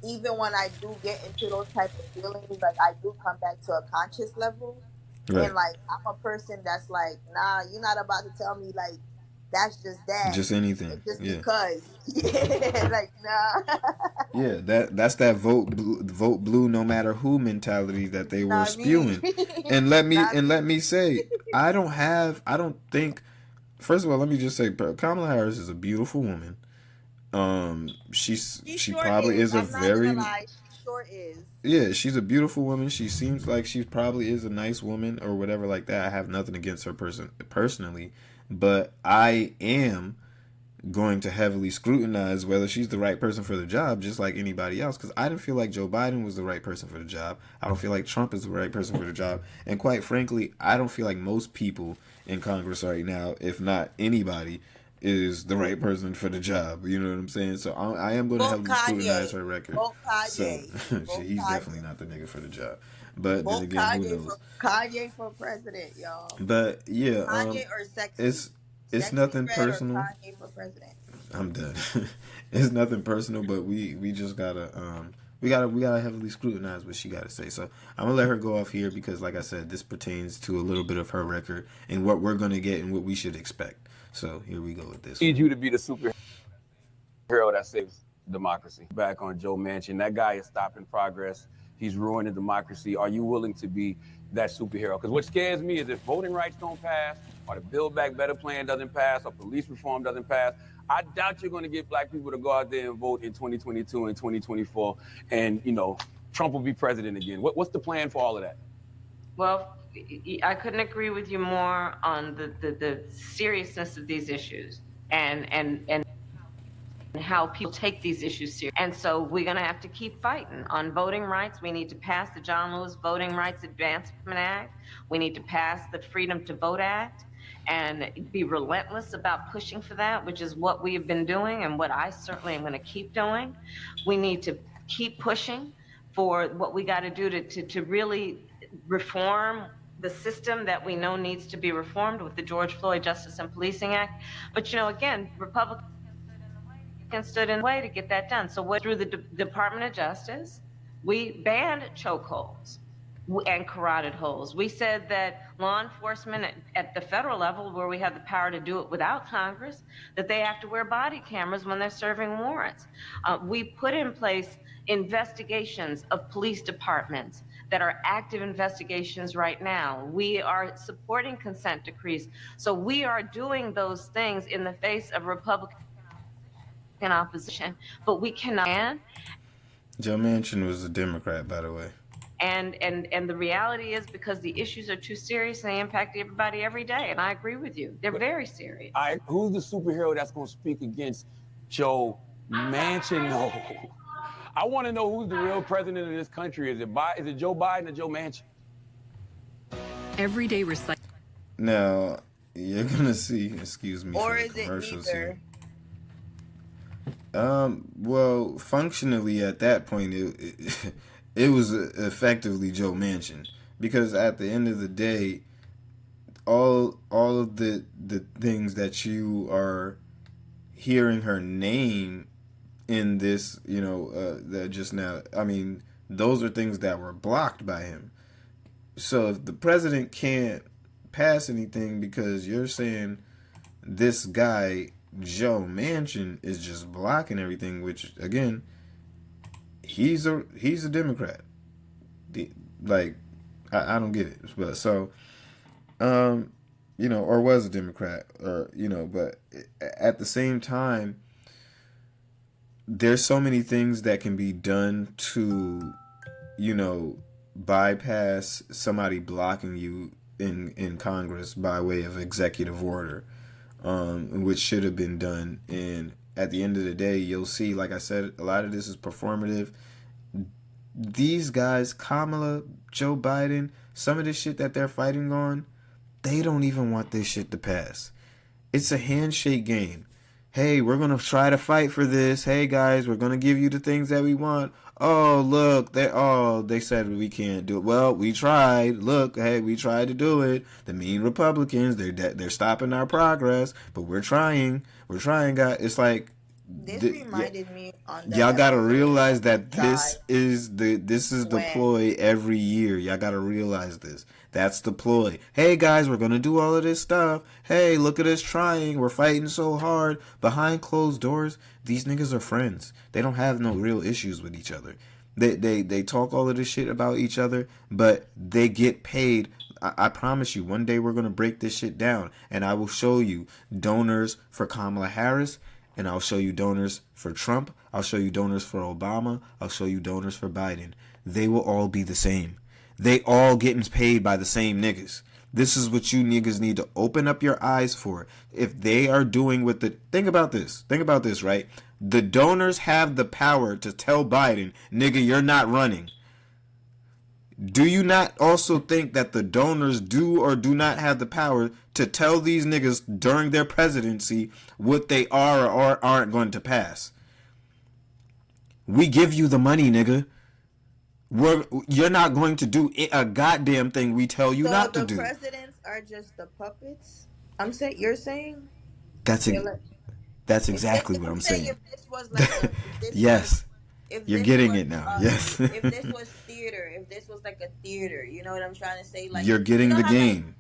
even when I do get into those type of feelings, like I do come back to a conscious level. And Right. like I'm a person that's like, nah, you're not about to tell me like that's just that. Just anything. Just Yeah. because. Yeah, like nah. Yeah, that's that vote blue no matter who mentality that they were Not me. spewing. And let me Not me. say, I don't think, first of all, let me just say Kamala Harris is a beautiful woman. She She sure probably is. is a I'm not gonna very, lie, she sure is. yeah, she's a beautiful woman. She seems like she probably is a nice woman or whatever like that. I have nothing against her personally, but I am going to heavily scrutinize whether she's the right person for the job, just like anybody else. Because I didn't feel like Joe Biden was the right person for the job. I don't feel like Trump is the right person for the job. And quite frankly, I don't feel like most people in Congress right now, if not anybody, is the right person for the job. You know what I'm saying? So I am going to Vote heavily scrutinize Kanye. her record. Vote So Kanye. Vote he's definitely Kanye. not the nigga for the job. But then Vote again, who Kanye knows? for Kanye for president, y'all. But yeah, Kanye or sexy. it's Sexy nothing red or personal. Kanye for president. I'm done. It's nothing personal, but we just gotta we gotta heavily scrutinize what she gotta say. So I'm gonna let her go off here because, like I said, this pertains to a little bit of her record and what we're gonna get and what we should expect. So here we go with this Need one. you to be the superhero that saves democracy. Back on Joe Manchin, that guy is stopping progress. He's ruining democracy. Are you willing to be that superhero? Because what scares me is if voting rights don't pass, or the Build Back Better plan doesn't pass, or police reform doesn't pass, I doubt you're going to get black people to go out there and vote in 2022 and 2024, and Trump will be president again. What's the plan for all of that? Well, I couldn't agree with you more on the seriousness of these issues and how people take these issues seriously. And so we're going to have to keep fighting on voting rights. We need to pass the John Lewis Voting Rights Advancement Act. We need to pass the Freedom to Vote Act and be relentless about pushing for that, which is what we have been doing and what I certainly am going to keep doing. We need to keep pushing for what we got to do to really reform the system that we know needs to be reformed with the George Floyd Justice and Policing Act. But, again, Republicans stood in the way to get that done. So through the Department of Justice, we banned chokeholds and carotid holds. We said that law enforcement at the federal level, where we have the power to do it without Congress, that they have to wear body cameras when they're serving warrants. We put in place investigations of police departments that are active investigations right now. We are supporting consent decrees. So we are doing those things in the face of Republican opposition, but we cannot. Joe Manchin was a Democrat, by the way. And the reality is, because the issues are too serious and they impact everybody every day. And I agree with you. They're very serious. Who's the superhero that's going to speak against Joe Manchin? No. I want to know who's the real president of this country. Is it Joe Biden or Joe Manchin? Everyday recycling. Now, you're going to see, excuse me, Or for the is it commercials neither? here. Well, functionally at that point, it was effectively Joe Manchin, because at the end of the day, all of the things that you are hearing her name in this, that just now, I mean, those are things that were blocked by him. So if the president can't pass anything because you're saying this guy Joe Manchin is just blocking everything, which again, he's a Democrat. I don't get it, but so, or was a Democrat, or but at the same time, there's so many things that can be done to, bypass somebody blocking you in Congress by way of executive order, which should have been done. And at the end of the day, you'll see, like I said, a lot of this is performative. These guys, Kamala, Joe Biden, some of this shit that they're fighting on, they don't even want this shit to pass. It's a handshake game. Hey, we're going to try to fight for this. Hey, guys, we're going to give you the things that we want. Oh, look, they said we can't do it. Well, we tried. Look, hey, we tried to do it. The mean Republicans, they're stopping our progress, but we're trying. We're trying, guys. It's like, This reminded me on the y'all gotta episode realize of that Doja this is the when- ploy every year. Y'all gotta realize this. That's the ploy. Hey guys, we're gonna do all of this stuff. Hey, look at us trying. We're fighting so hard. Behind closed doors, these niggas are friends. They don't have no real issues with each other. They talk all of this shit about each other, but they get paid. I promise you, one day we're gonna break this shit down, and I will show you donors for Kamala Harris, and I'll show you donors for Trump. I'll show you donors for Obama. I'll show you donors for Biden. They will all be the same. They all getting paid by the same niggas. This is what you niggas need to open up your eyes for. If they are doing what think about this, right? The donors have the power to tell Biden, nigga, you're not running. Do you not also think that the donors do or do not have the power to tell these niggas during their presidency what they are or aren't going to pass? We give you the money, nigga. You're not going to do a goddamn thing we tell you not to do. So the presidents are just the puppets? You're saying? That's exactly what I'm saying. If this was like yes. You're getting it now. Yes. If this was theater, if this was like a theater, you know what I'm trying to say? Like, you're getting the game.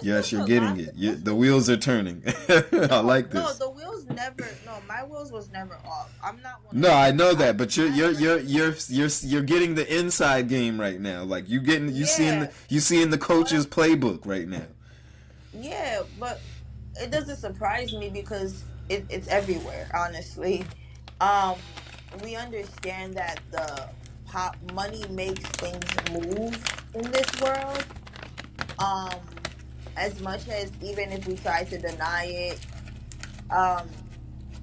Yes, you're getting it. The wheels are turning. I like this. No, the wheels never. No, my wheels was never off. I'm not one. No, I know that, but you're getting the inside game right now. Like you seeing the coach's playbook right now. Yeah, but it doesn't surprise me because it's everywhere. Honestly, we understand that the money makes things move in this world. As much as even if we try to deny it,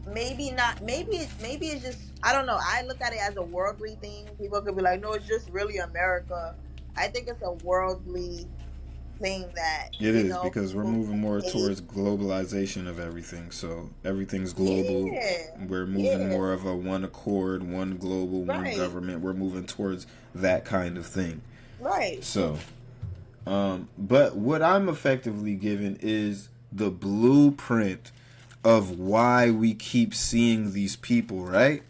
maybe not. Maybe it's just, I don't know. I look at it as a worldly thing. People could be like, no, it's just really America. I think it's a worldly thing that it is, because we're moving more towards globalization of everything. So everything's global. Yeah, we're moving more of a one accord, one global, one right. government. We're moving towards that kind of thing. Right. So But what I'm effectively given is the blueprint of why we keep seeing these people, right?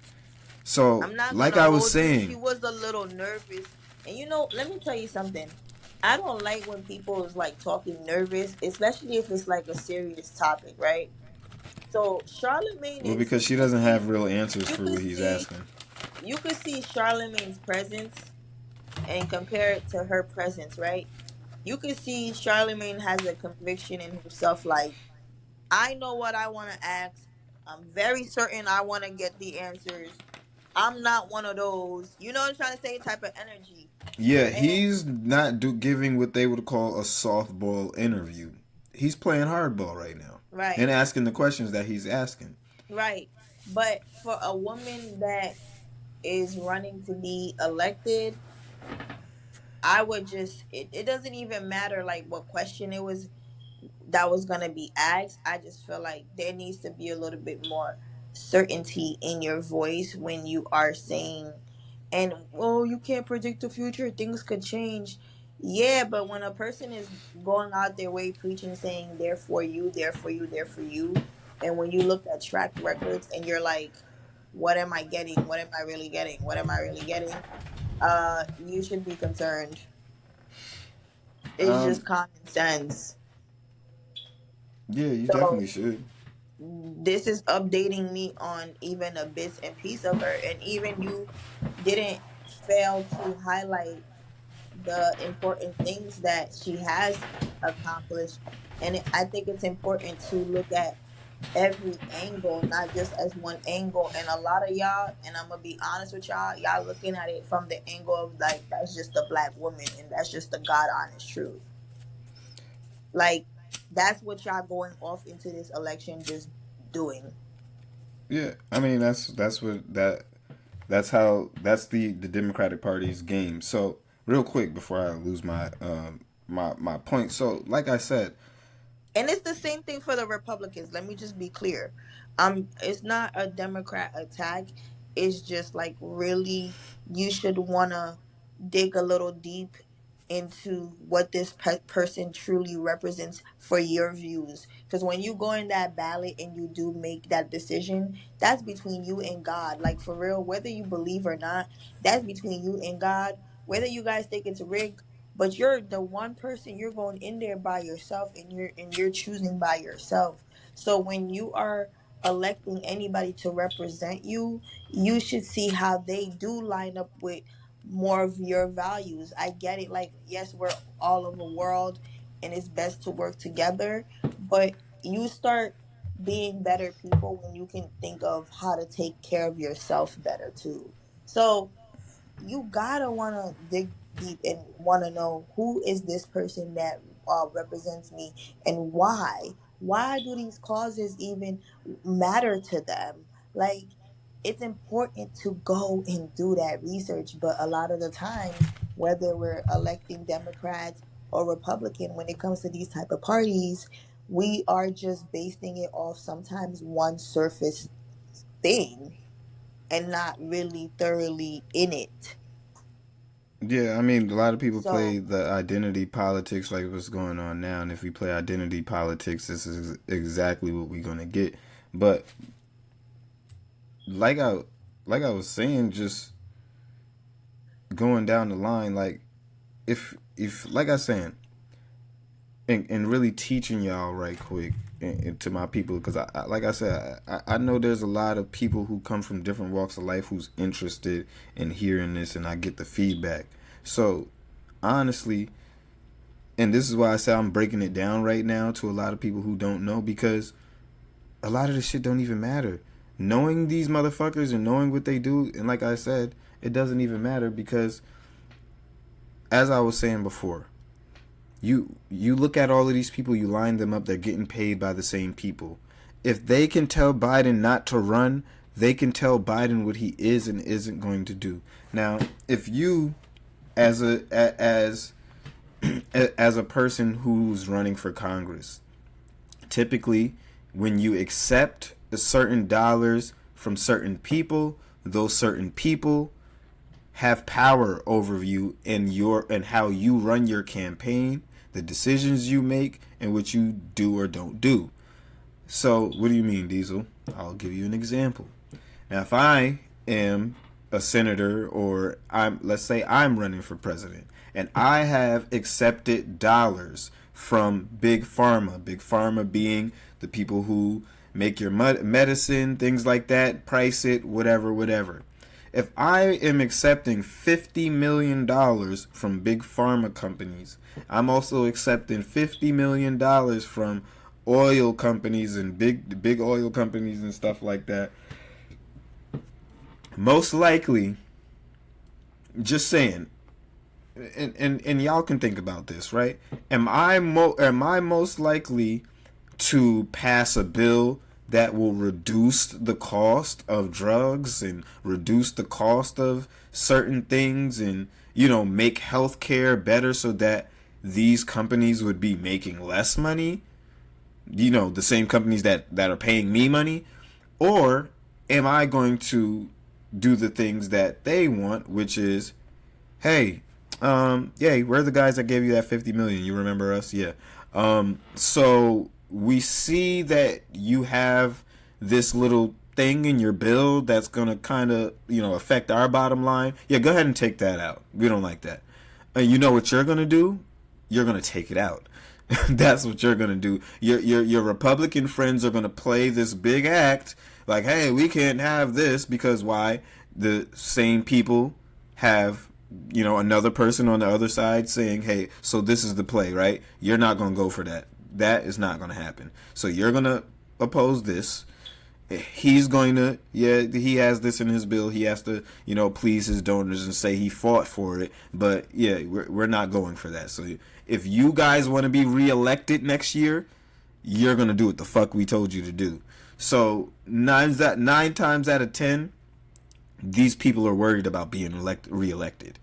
So, I'm not like gonna I was hold you. She saying, was a little nervous, and let me tell you something. I don't like when people is like talking nervous, especially if it's like a serious topic, right? So Charlemagne well, is because she doesn't have real answers you for could what he's see asking. you could see Charlemagne's presence and compare it to her presence, right? You could see Charlemagne has a conviction in himself, like I know what I want to ask. I'm very certain I want to get the answers. I'm not one of those, you know what I'm trying to say, type of energy. Yeah, And he's not giving what they would call a softball interview. He's playing hardball right now right, and asking the questions that he's asking. right. But for a woman that is running to be elected, I would just it doesn't even matter like what question it was that was gonna be asked. I just feel like there needs to be a little bit more certainty in your voice when you are saying, and well, you can't predict the future, things could change. Yeah, but when a person is going out their way preaching, saying they're for you, they're for you, they're for you, and when you look at track records and you're like, what am I getting? What am I really getting? What am I really getting? You should be concerned. It's Um, just common sense. yeah, you So definitely should. this is updating me on even a bits and piece of her, and even you didn't fail to highlight the important things that she has accomplished. And I think it's important to look at every angle, not just as one angle. And a lot of y'all, and I'm gonna be honest with y'all looking at it from the angle of like that's just a black woman and that's just the god honest truth. Like that's what y'all going off into this election just doing. Yeah, I mean that's how that's the Democratic Party's game. So real quick before I lose my point. So like I said, And it's the same thing for the Republicans. Let me just be clear. It's not a Democrat attack. It's just like really you should wanna dig a little deep into what this person truly represents for your views. Because when you go in that ballot and you do make that decision, that's between you and God. Like for real, whether you believe or not, that's between you and God. Whether you guys think it's rigged, but you're the one person, you're going in there by yourself and you're choosing by yourself. So when you are electing anybody to represent you, you should see how they do line up with more of your values. I get it, like yes, we're all over the world and it's best to work together, but you start being better people when you can think of how to take care of yourself better too. So you gotta wanna dig deep and wanna know who is this person that represents me and why. Why do these causes even matter to them? Like it's important to go and do that research, but a lot of the times, whether we're electing Democrats or Republican, when it comes to these type of parties, we are just basing it off sometimes one surface thing and not really thoroughly in it. yeah, I mean a lot of people play So, the identity politics like what's going on now, and if we play identity politics, this is exactly what we're gonna get. But like I like I was saying, just going down the line, like if like I was saying, and really teaching y'all right quick and to my people, because like I said, I know there's a lot of people who come from different walks of life who's interested in hearing this, and I get the feedback. So honestly, and this is why I say I'm breaking it down right now to a lot of people who don't know, because a lot of this shit don't even matter. Knowing these motherfuckers and knowing what they do, and like I said, it doesn't even matter because, as I was saying before, you look at all of these people, you line them up, they're getting paid by the same people. If they can tell Biden not to run, they can tell Biden what he is and isn't going to do. Now, if you as as a person who's running for Congress, typically when you accept certain dollars from certain people, those certain people have power over you and how you run your campaign, the decisions you make, and what you do or don't do. So, what do you mean, Diesel? I'll give you an example. Now, if I am a senator, or let's say I'm running for president, and I have accepted dollars from big pharma being the people who make your medicine, things like that, price it, whatever. If I am accepting $50 million from big pharma companies, I'm also accepting $50 million from oil companies and big oil companies and stuff like that. Most likely, just saying, and y'all can think about this, right? Am I most likely to pass a bill that will reduce the cost of drugs and reduce the cost of certain things and, make healthcare better so that these companies would be making less money? The same companies that are paying me money? Or am I going to do the things that they want, which is, hey, we're the guys that gave you that 50 million. You remember us? Yeah. So we see that you have this little thing in your bill that's going to kind of, affect our bottom line. Yeah, go ahead and take that out. We don't like that. And you know what you're going to do? You're going to take it out. That's what you're going to do. Your Republican friends are going to play this big act like, hey, we can't have this because why? The same people have, another person on the other side saying, hey, so this is the play, right? You're not going to go for that. That is not going to happen. So you're going to oppose this. He's going to, he has this in his bill. He has to, please his donors and say he fought for it. But yeah, we're not going for that. So if you guys want to be reelected next year, you're going to do what the fuck we told you to do. So 9 times out of 10, these people are worried about being reelected.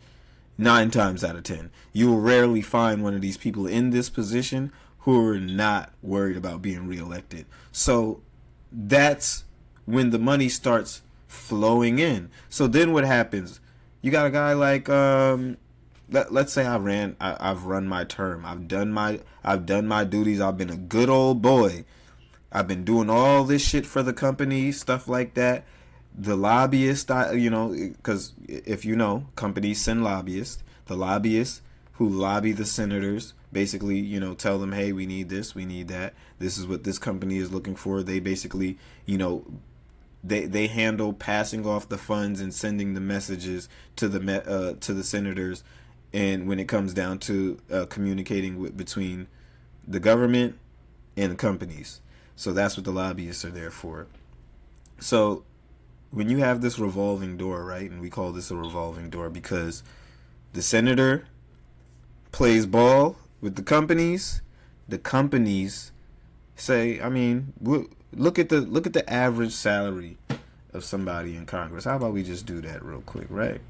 9 times out of 10. You will rarely find one of these people in this position who are not worried about being reelected. So that's when the money starts flowing in. So then what happens? You got a guy like let's say I've run my term. I've done my duties. I've been a good old boy. I've been doing all this shit for the company, stuff like that. The lobbyist, because if companies send lobbyists. The lobbyists who lobby the senators basically, tell them, hey, we need this, we need that. This is what this company is looking for. They basically, they handle passing off the funds and sending the messages to the senators. And when it comes down to communicating between the government and the companies. So that's what the lobbyists are there for. So when you have this revolving door, right, and we call this a revolving door because the senator plays ball with the companies say, look at the average salary of somebody in Congress. How about we just do that real quick, right?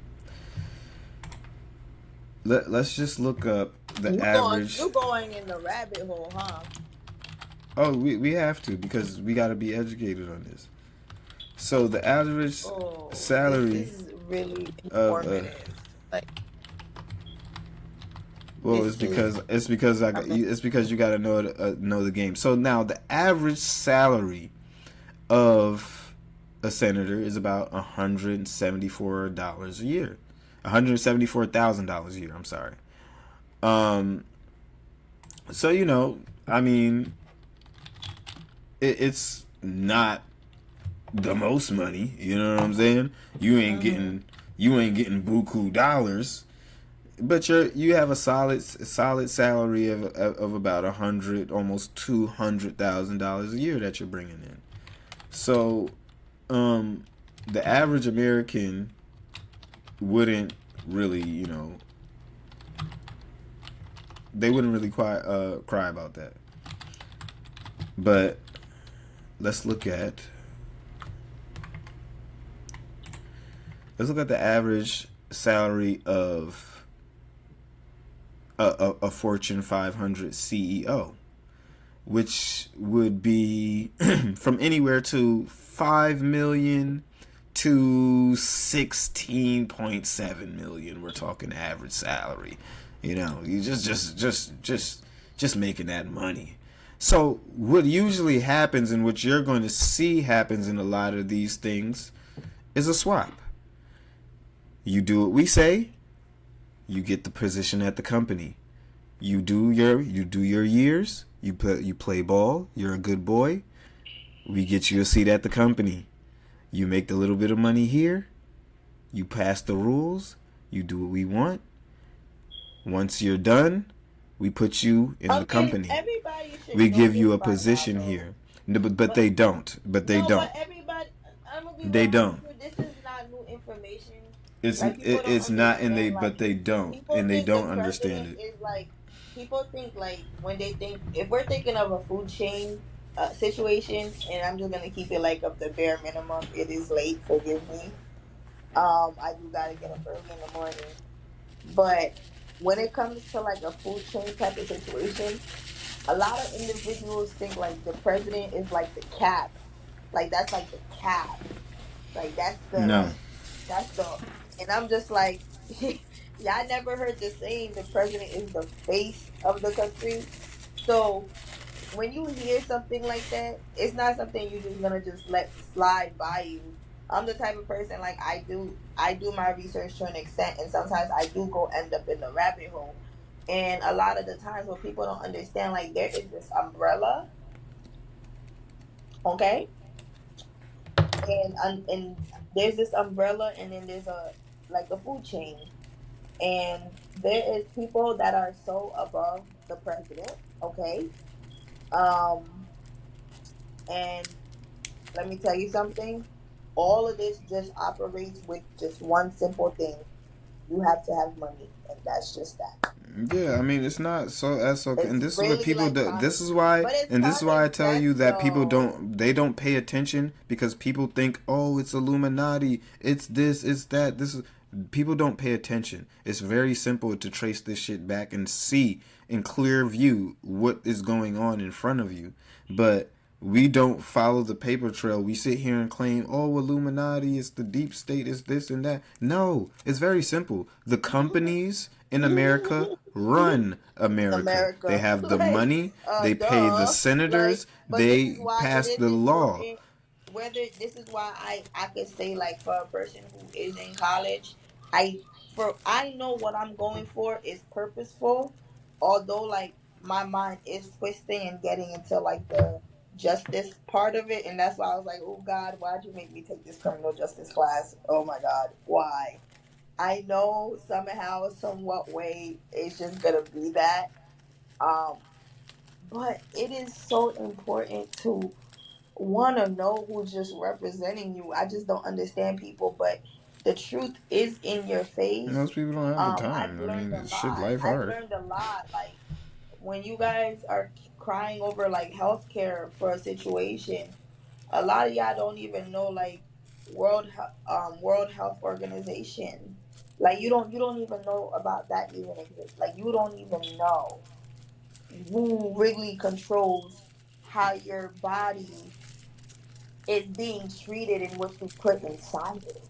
Let's just look up the average. You're going in the rabbit hole, huh? Oh, we have to because we got to be educated on this. So the average salary this is really informative. It's because you got to know the game. So now the average salary of a senator is about $174 a year. $174,000 a year, I'm sorry. So it's not the most money, you know what I'm saying? You ain't getting buku dollars, but you have a solid salary of about almost $200,000 a year that you're bringing in. So the average American wouldn't really, they wouldn't really cry about that. But let's look at the average salary of a Fortune 500 CEO, which would be from anywhere to $5 million to 16.7 million. We're talking average salary. You know, you just making that money. So what usually happens and what you're going to see happens in a lot of these things is a swap. You do what we say, you get the position at the company. You do your years, you play ball, you're a good boy, we get you a seat at the company. You make the little bit of money here, you pass the rules, you do what we want. Once you're done, we put you in the Okay, company. everybody should We know give this you a by now, position though. here. No, but But they don't. But they no, don't. but everybody, I'm gonna be They 100 don't. with you. This is not new information. It's Like people don't it's not, and understand. Like they don't, people and they think the don't understand president it. is like. People think like when they think if we're thinking of a food chain situation, and I'm just gonna keep it like of the bare minimum. It is late. Forgive me. I do gotta get up early in the morning. But when it comes to like a food chain type of situation, a lot of individuals think like the president is like the cap. Like that's like the cap. Like No, that's the and I'm just like y'all never heard the saying the president is the face of the country. So when you hear something like that, it's not something you're just gonna just let slide by you. I'm the type of person like I do my research to an extent, and sometimes I do go end up in the rabbit hole. And a lot of the times, what people don't understand, like there is this umbrella, okay, and there's this umbrella, and then there's a like a food chain, and there is people that are so above the president, okay, um, and let me tell you something. All of this just operates with just one simple thing. You have to have money, and that's just that. yeah, I mean it's not so as so, It's and this is what really people like do. common, This is why, but it's and this is why I common tell you sense, that people though. don't pay attention because people think, oh, it's Illuminati, it's this, it's that. This is people don't pay attention. It's very simple to trace this shit back and see in clear view what is going on in front of you, but we don't follow the paper trail. We sit here and claim, oh, Illuminati, it's the deep state, it's this and that. No, it's very simple. The companies in America run America. They America, have the like, money, they pay the duh, like, senators, but this is they why it pass is the law. important. Whether this is why I could say like for a person who is in college, I know what I'm going for is purposeful, although like my mind is twisting and getting into like the justice part of it, and that's why I was like, oh God, why'd you make me take this criminal justice class? Oh my God, why? I know somehow, somewhat way, it's just gonna be that. Um, but it is so important to want to know who's just representing you. I just don't understand people, but the truth is in your face. Most people don't have the I've time. I learned mean, a it's shit lot. life I've hard. learned a lot. Like when you guys are crying over like healthcare for a situation, a lot of y'all don't even know like World Health Organization. Like you don't even know about that even exist. Like you don't even know who really controls how your body is being treated and what you put inside it,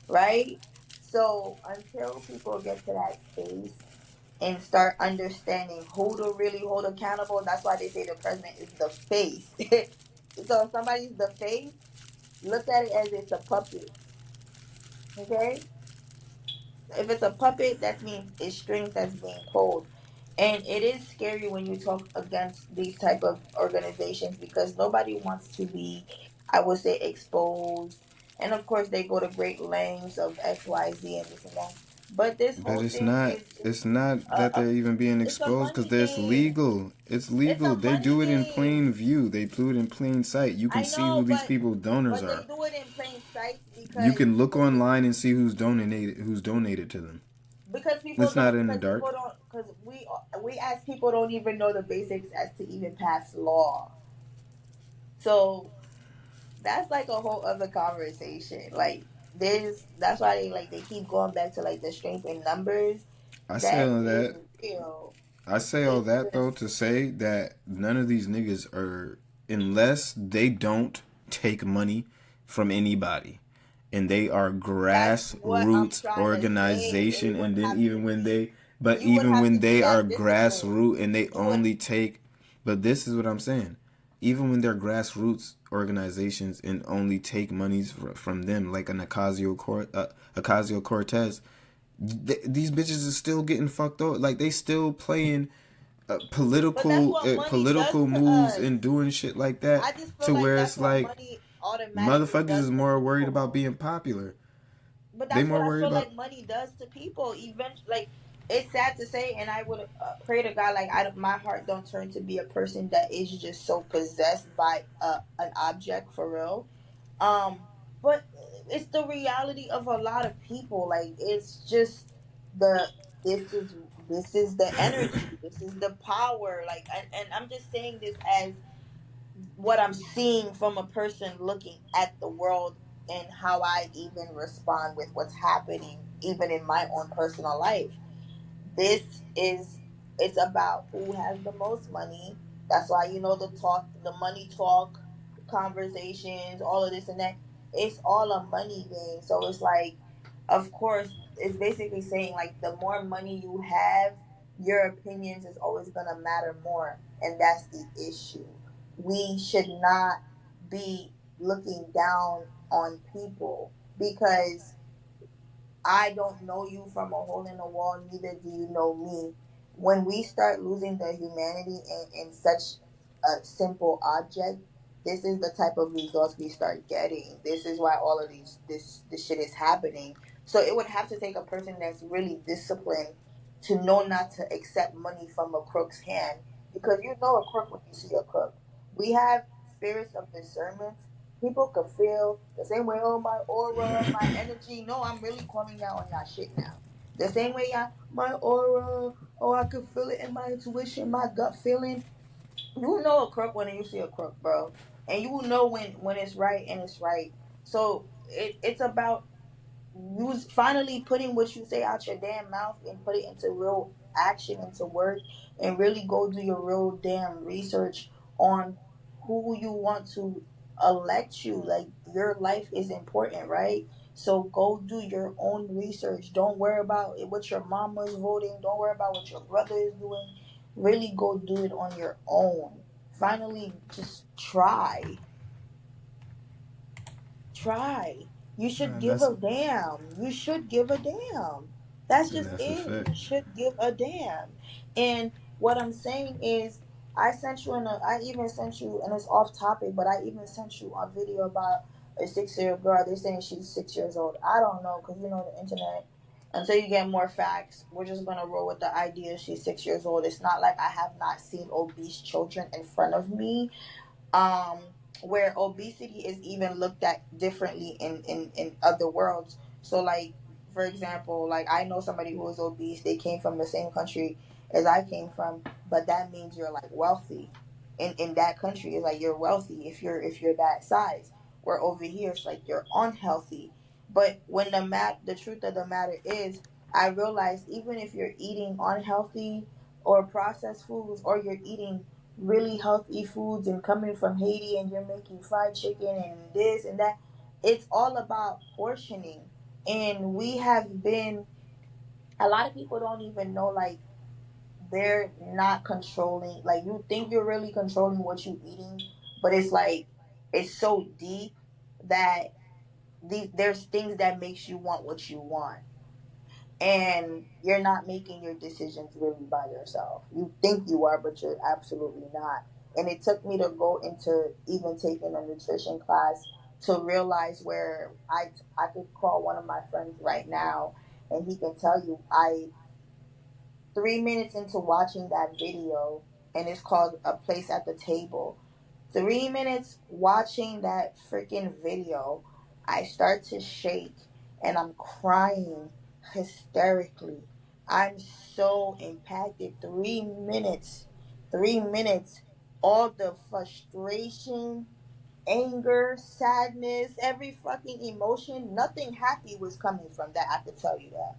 right? So until people get to that space and start understanding who to really hold accountable, that's why they say the president is the face. So if somebody's the face, look at it as it's a puppet. Okay? If it's a puppet, that means it's strings that's being pulled. And it is scary when you talk against these type of organizations because nobody wants to be, I would say, exposed. And of course, they go to great lengths of X, Y, Z, and this and that. But this But whole thing is it's not a, that a they're even being it's a exposed because money there's game. legal. It's It's legal. a They money do it in plain game. view. They do it in plain sight. You can I see who know, these people donors but they are. do it in plain sight You because can look people think online and see who's donated to them. It's not in the because people dark. don't because we as people don't even know the basics as to even pass law. So that's like a whole other conversation. Like there's that's why they keep going back to like the strength in numbers. I say That all is that. real. I say all It's that though just to say that none of these niggas are, unless they don't take money from anybody, and they are That's what I'm grassroots trying to say. It organization, would and then have to even when be, they, but you would even have when to be they are that disciplined. grassroots and they You would, only take, but this is what I'm saying, even when they're grassroots organizations and only take monies from them, like an Ocasio Cortez, these bitches are still getting fucked up. Like they still playing but that's what money does political to moves us. and doing shit like that, I just feel to like where that's it's what like money automatically motherfuckers does is to more worried about people. being popular. But They that's what more I worried feel about. like money does to people. Eventually, like it's sad to say, and I would pray to God, like I don't, my heart don't turn to be a person that is just so possessed by an object for real. Um, but it's the reality of a lot of people. Like it's just the this is this is the energy, this is the power. Like, and I'm just saying this as what I'm seeing from a person looking at the world and how I even respond with what's happening, even in my own personal life. This is it's about who has the most money. That's why the money talk, conversations, all of this and that. It's all a money game. So it's like, of course, it's basically saying like the more money you have, your opinions is always gonna matter more, and that's the issue. We should not be looking down on people because I don't know you from a hole in the wall, neither do you know me. When we start losing the humanity in such a simple object, this is the type of results we start getting. This is why all of this shit is happening. So it would have to take a person that's really disciplined to know not to accept money from a crook's hand, because you know a crook when you see a crook. We have spirits of discernment. People could feel the same way, oh, my aura, my energy. No, I'm really calling out on y'all shit now. The same way, y'all, my aura, oh, I could feel it in my intuition, my gut feeling. You know a crook when you see a crook, bro. And you will know when it's right and it's right. So it's about use finally putting what you say out your damn mouth and put it into real action, into work, and really go do your real damn research on who you want to elect you. Like your life is important, right? So go do your own research. Don't worry about what your mama's voting. Don't worry about what your brother is doing. Really go do it on your own. Finally, just try. You should And give that's a damn. You should give a damn. That's and just that's a it. fact. You should give a damn. And what I'm saying is, I even sent you, and it's off topic, but I even sent you a video about a 6 year girl. They're saying she's 6 years old. I don't know, because the internet. Until you get more facts, we're just gonna roll with the idea she's 6 years old. It's not like I have not seen obese children in front of me, um where obesity is even looked at differently in other worlds. So like, for example, like I know somebody who is obese. They came from the same country as I came from, but that means you're like wealthy. In that country, it's like you're wealthy if you're that size. Where over here it's like you're unhealthy. But when the truth of the matter is, I realized even if you're eating unhealthy or processed foods, or you're eating really healthy foods and coming from Haiti and you're making fried chicken and this and that, it's all about portioning. And we have been, a lot of people don't even know, like, they're not controlling, like, you think you're really controlling what you're eating, but it's like, it's so deep that there's things that makes you want what you want, and you're not making your decisions really by yourself. You think you are, but you're absolutely not. And it took me to go into even taking a nutrition class to realize where I could call one of my friends right now, and he can tell you, I 3 minutes into watching that video, and it's called A Place at the Table. 3 minutes watching that freaking video, I start to shake and I'm crying hysterically. I'm so impacted. 3 minutes, 3 minutes, all the frustration, anger, sadness, every fucking emotion, nothing happy was coming from that. I could tell you that.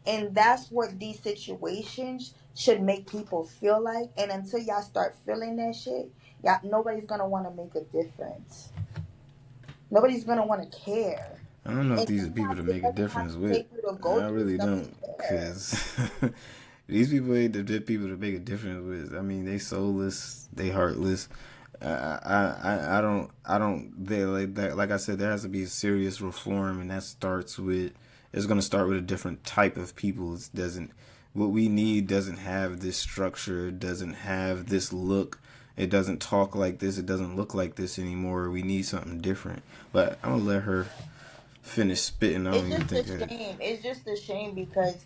And that's what these situations should make people feel like. And until y'all start feeling that shit, y'all, nobody's gonna want to make a difference. Nobody's gonna want to care. I don't know if And these are people to make it a doesn't have difference to with. take you to go I through really stuff to don't, care. cause these people ain't the people to make a difference with. I mean, they soulless, they heartless. I don't. They like that. Like I said, there has to be serious reform, and that starts with. It's gonna start with a different type of people. It doesn't. What we need doesn't have this structure. It doesn't have this look. It doesn't talk like this. It doesn't look like this anymore. We need something different. But I'm gonna let her finish spitting. I don't It's even just think a that. shame. It's just a shame because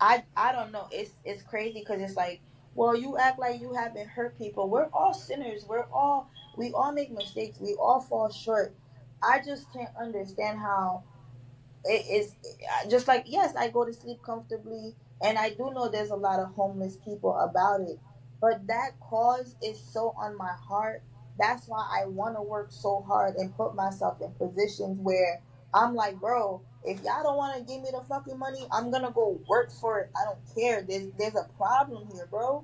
I don't know. It's crazy because it's like, well, you act like you haven't hurt people. We're all sinners. We all make mistakes. We all fall short. I just can't understand how it is just like, yes, I go to sleep comfortably, and I do know there's a lot of homeless people about it, but that cause is so on my heart. That's why I want to work so hard and put myself in positions where I'm like, bro, if y'all don't want to give me the fucking money, I'm gonna go work for it. I don't care. There's a problem here, bro.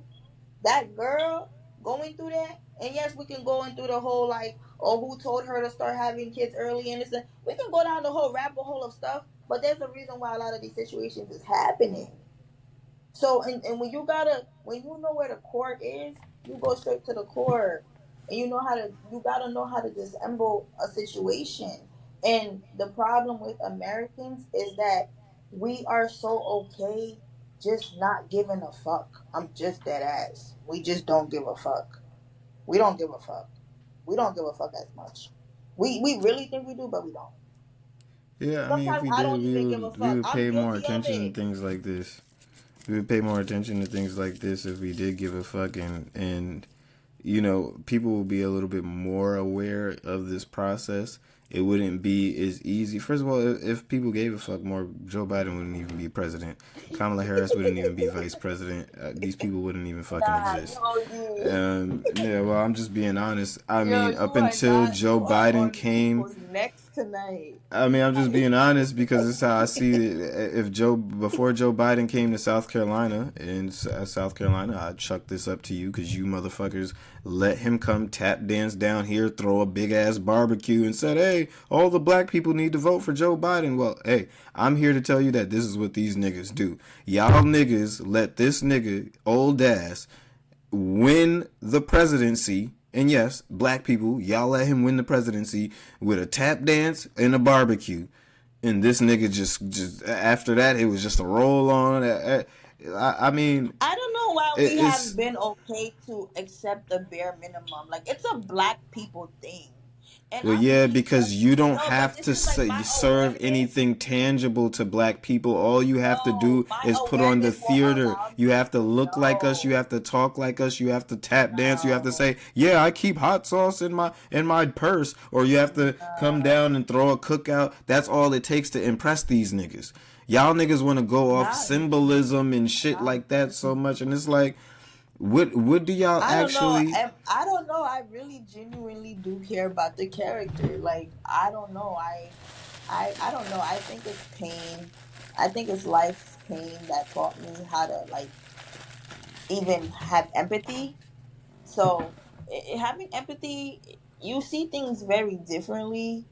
That girl going through that, and yes, we can go into the whole like, oh, who told her to start having kids early, and we can go down the whole rabbit hole of stuff. But there's a reason why a lot of these situations is happening. So, and when you know where the core is, you go straight to the core, and you gotta know how to disassemble a situation. And the problem with Americans is that we are so okay just not giving a fuck. I'm just dead ass. We just don't give a fuck. We don't give a fuck. We don't give a fuck as much. We really think we do, but we don't. Yeah, I mean, if Sometimes we I did, don't even give a we fuck. would I'm pay more guilty of attention to it. things like this. We would pay more attention to things like this if we did give a fuck, and you know, people will be a little bit more aware of this process. It wouldn't be as easy. First of all, if people gave a fuck more, Joe Biden wouldn't even be president. Kamala Harris wouldn't even be vice president. These people wouldn't even fucking Nah, you exist. OD. Yeah, well, I'm just being honest. I Yo, mean, you up are until not. Joe You are Biden on came, people's necks tonight. I mean, I'm just being honest because it's how I see it. If Joe, before Joe Biden came to South Carolina, in South Carolina, I'd chuck this up to you because you motherfuckers let him come tap dance down here, throw a big ass barbecue, and said, hey, all the black people need to vote for Joe Biden. Well, hey, I'm here to tell you that this is what these niggas do. Y'all niggas let this nigga, old ass, win the presidency. And yes, black people, y'all let him win the presidency with a tap dance and a barbecue. And this nigga just after that, it was just a roll on. I mean, I don't know why we have it's been okay to accept the bare minimum. Like, it's a black people thing, and well, I'm yeah, really because you don't no. But have this to is like say, my serve awareness. anything tangible to black people. All you have to No, do my is put on the awareness won't theater. allow You me. have to look like us. You No, have to talk like us. You have to tap dance. You have to no, say, "Yeah, I keep hot sauce in my purse." Or you have to come down no, and throw a cookout. That's all it takes to impress these niggas. Y'all niggas want to go off not me. symbolism and shit Not like that so me. much, and it's like, what do y'all I don't know. actually? I don't know. I really genuinely do care about the character. Like, I don't know. I don't know. I think it's pain. I think it's life's pain that taught me how to like even have empathy. So having empathy, you see things very differently.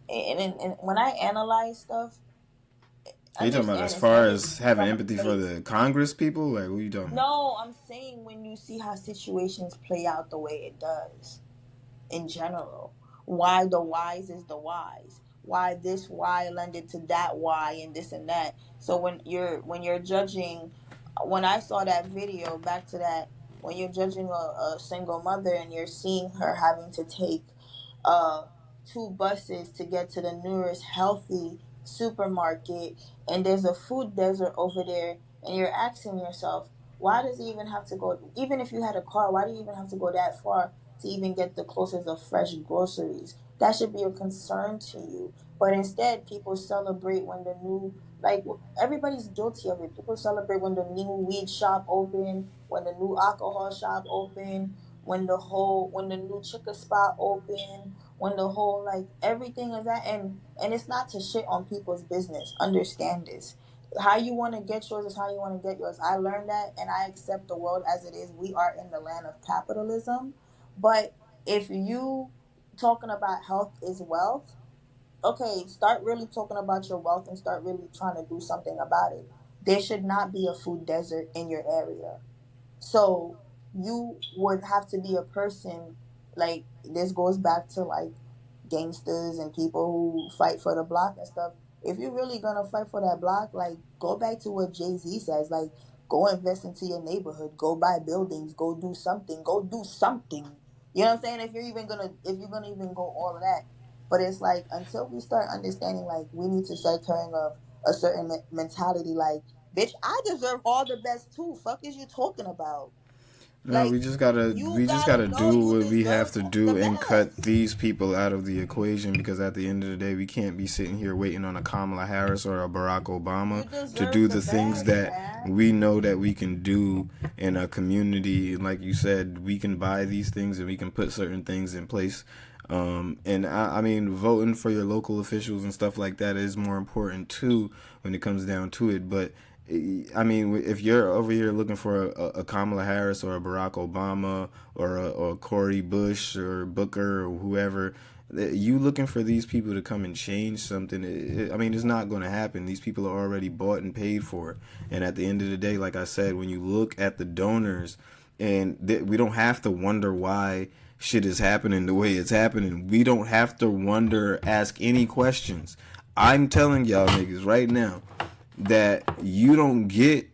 And when I analyze stuff, Are you talking about as understand it's far never as having from a empathy for place. the Congress people? Like, what are you talking about? No, I'm saying when you see how situations play out the way it does in general. Why the whys is the whys. Why this why lended to that why and this and that. So when you're judging, when I saw that video, back to that, when you're judging a single mother and you're seeing her having to take uh two buses to get to the nearest healthy supermarket, and there's a food desert over there, and you're asking yourself, why does he even have to go, even if you had a car, why do you even have to go that far to even get the closest of fresh groceries? That should be a concern to you. But instead, people celebrate when the new, like, everybody's guilty of it. People celebrate when the new weed shop open, when the new alcohol shop open, when the new chicken spot open, when the whole like everything is that, and it's not to shit on people's business. Understand this. How you want to get yours is how you want to get yours. I learned that, and I accept the world as it is. We are in the land of capitalism, but if you talking about health is wealth, okay, start really talking about your wealth and start really trying to do something about it. There should not be a food desert in your area. So you would have to be a person, like this goes back to like gangsters and people who fight for the block and stuff. If you're really gonna fight for that block, like go back to what Jay-Z says, like go invest into your neighborhood, go buy buildings, go do something, go do something. You know what I'm saying? If you're gonna even go all of that. But it's like until we start understanding, like we need to start carrying a certain mentality, like bitch, I deserve all the best too. Fuck is you talking about? No, Like you we just gotta gotta know do you what we deserve have to the do and cut best. these people out of the equation, because at the end of the day we can't be sitting here waiting on a Kamala Harris or a Barack You Obama to deserve do the the things best, that man. we know that we can do in a community. Like you said, we can buy these things and we can put certain things in place. And I mean, voting for your local officials and stuff like that is more important too when it comes down to it. But I mean, if you're over here looking for a Kamala Harris or a Barack Obama or Cory Bush or Booker or whoever, you looking for these people to come and change something, I mean, it's not going to happen. These people are already bought and paid for. And at the end of the day, like I said, when you look at the donors, and we don't have to wonder why shit is happening the way it's happening. We don't have to wonder, ask any questions. I'm telling y'all niggas right now that you don't get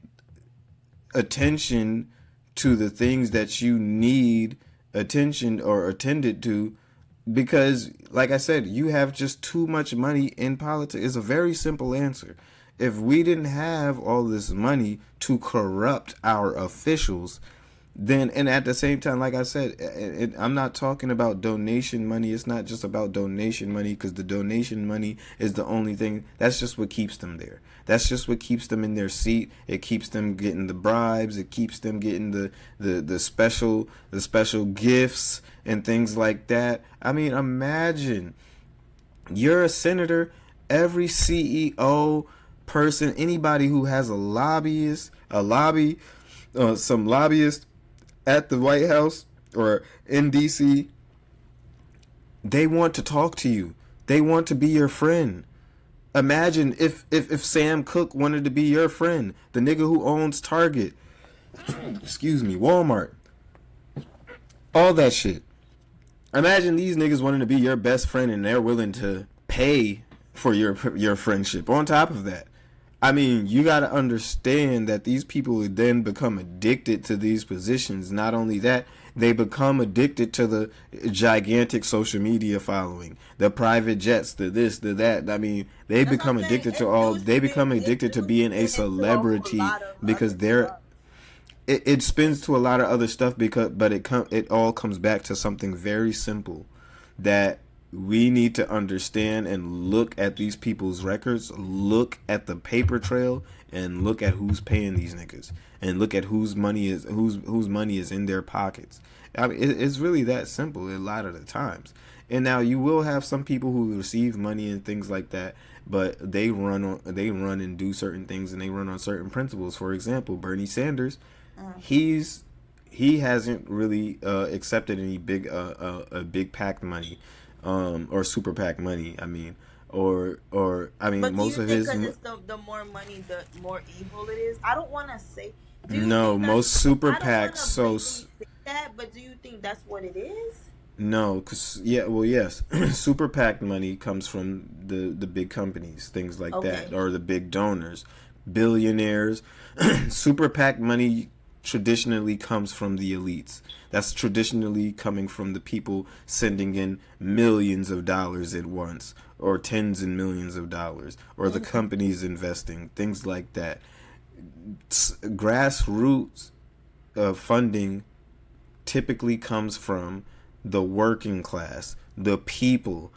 attention to the things that you need attention or attended to, because like I said, you have just too much money in politics. It's a very simple answer. If we didn't have all this money to corrupt our officials, then, and at the same time, like I said, I'm not talking about donation money. It's not just about donation money, because the donation money is the only thing. That's just what keeps them there. That's just what keeps them in their seat. It keeps them getting the bribes. It keeps them getting the special gifts and things like that. I mean, imagine you're a senator. Every CEO person, anybody who has a lobby, some lobbyist at the White House or in DC, they want to talk to you. They want to be your friend. Imagine if Sam Cooke wanted to be your friend, the nigga who owns Target, excuse me, Walmart, all that shit. Imagine these niggas wanting to be your best friend and they're willing to pay for your friendship. On top of that, I mean, you got to understand that these people would then become addicted to these positions. Not only that, they become addicted to the gigantic social media following, the private jets, the this, the that. I mean, they That's what I'm become saying. addicted to all. They become It addicted to do being a spin into a whole celebrity lot of because other they're. stuff. It spins to a lot of other stuff, because, but it all comes back to something very simple, that we need to understand and look at these people's records, look at the paper trail, and look at who's paying these niggas, and look at whose money is in their pockets. I mean, it's really that simple a lot of the times. And now you will have some people who receive money and things like that, but they run and do certain things, and they run on certain principles. For example, Bernie Sanders, he's he hasn't really accepted any big PAC money, or super PAC money. I mean, or I mean, But do most you of think his because it's the more money, the more evil it is? I don't want to say. Do you no, think that's? most super I don't want PACs. to blatantly say that, but do you think that's what it is? No, cause yeah, well, yes, super PAC money comes from the big companies, things like that, Okay. or the big donors, billionaires. Super PAC money traditionally comes from the elites. That's traditionally coming from the people sending in millions of dollars at once, or tens and millions of dollars, or the Mm-hmm. companies investing, things like that. Grassroots funding typically comes from the working class, the people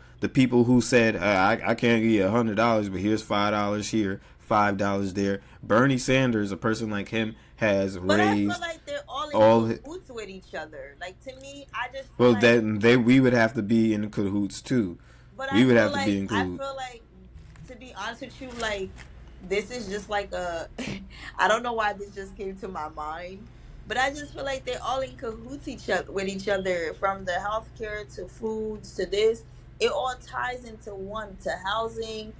who said, I can't give you $100, but here's $5 here, $5 there. Bernie Sanders, a person like him, has But I feel raised like they're all in all. cahoots with each other. Like to me, I just feel Well, like. then we would have to be in cahoots too. But We would have to be in I cahoots. feel like, to be honest with you, like this is just like a. I don't know why this just came to my mind, but I just feel like they're all in cahoots each other with each other, from the healthcare to foods to this. it all ties into one, to housing.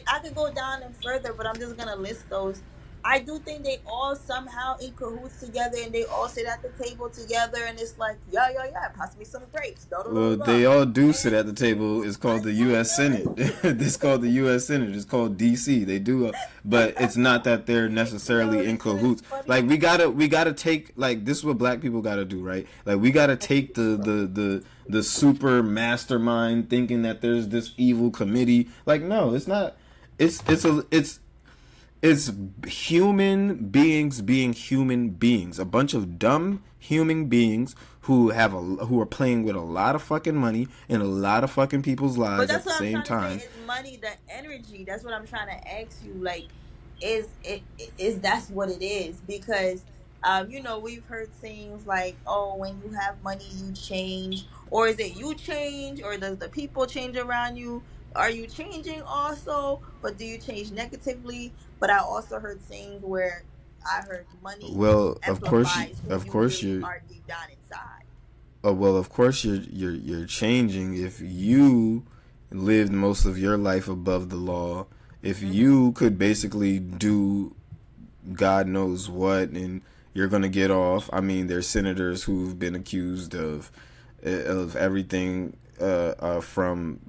I could go down and further, but I'm just gonna list those. I do think they all somehow in cahoots together, and they all sit at the table together, and it's like, yeah, yeah, yeah, pass me some grapes, da da da Well, da. Da. they all do sit And at the table. It's called the I U.S. Senate. know. It's called the U.S. Senate. It's called D.C. They do, but it's not that they're Yo, necessarily in this shit is cahoots. Like funny. we gotta take, like, this is what black people gotta do, right? Like we gotta take the super mastermind thinking that there's this evil committee. Like, no, it's not. It's human beings being human beings. A bunch of dumb human beings who are playing with a lot of fucking money in a lot of fucking people's But lives at that's the what I'm same trying to say. time. Is money the energy? That's what I'm trying to ask you. Like, is that's what it is? Because we've heard things like, oh, when you have money, you change, or is it you change, or does the people change around you? Are you changing also? But do you change negatively? But I also heard things where I heard money Well, amplifies who of you course really you're are deep down inside. well, of course you're changing if you lived most of your life above the law. If Hmm. you could basically do God knows what, and you're gonna get off. I mean, there's senators who've been accused of everything from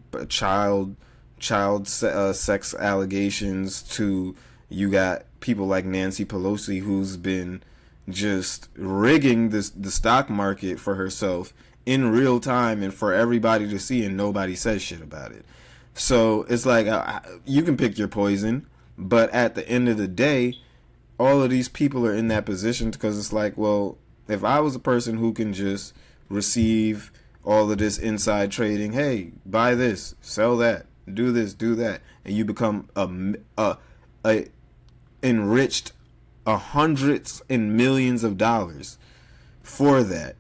sex allegations to you got people like Nancy Pelosi who's been just rigging the stock market for herself in real time and for everybody to see, and nobody says shit about it. So it's like you can pick your poison, but at the end of the day, all of these people are in that position because it's like, well, if I was a person who can just receive all of this inside trading, hey, buy this, sell that, do this, do that, and you become a enriched hundreds and millions of dollars for that,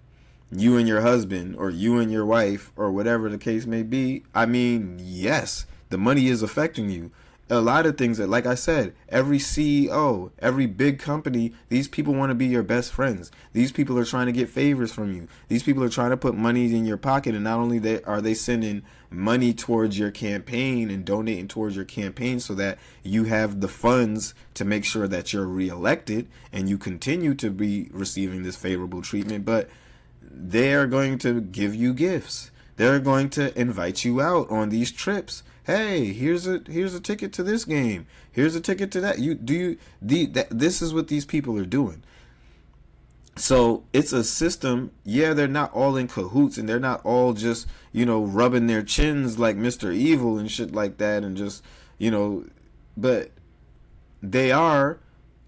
you and your husband or you and your wife or whatever the case may be, I mean, yes, the money is affecting you. A lot of things that, like I said, every CEO, every big company, these people want to be your best friends. These people are trying to get favors from you. These people are trying to put money in your pocket, and not only are they sending money towards your campaign and donating towards your campaign so that you have the funds to make sure that you're reelected and you continue to be receiving this favorable treatment, but they are going to give you gifts. They're going to invite you out on these trips. Hey, here's a ticket to this game. Here's a ticket to that. This is what these people are doing. So it's a system. Yeah, they're not all in cahoots, and they're not all just rubbing their chins like Mr. Evil and shit like that, and just but they are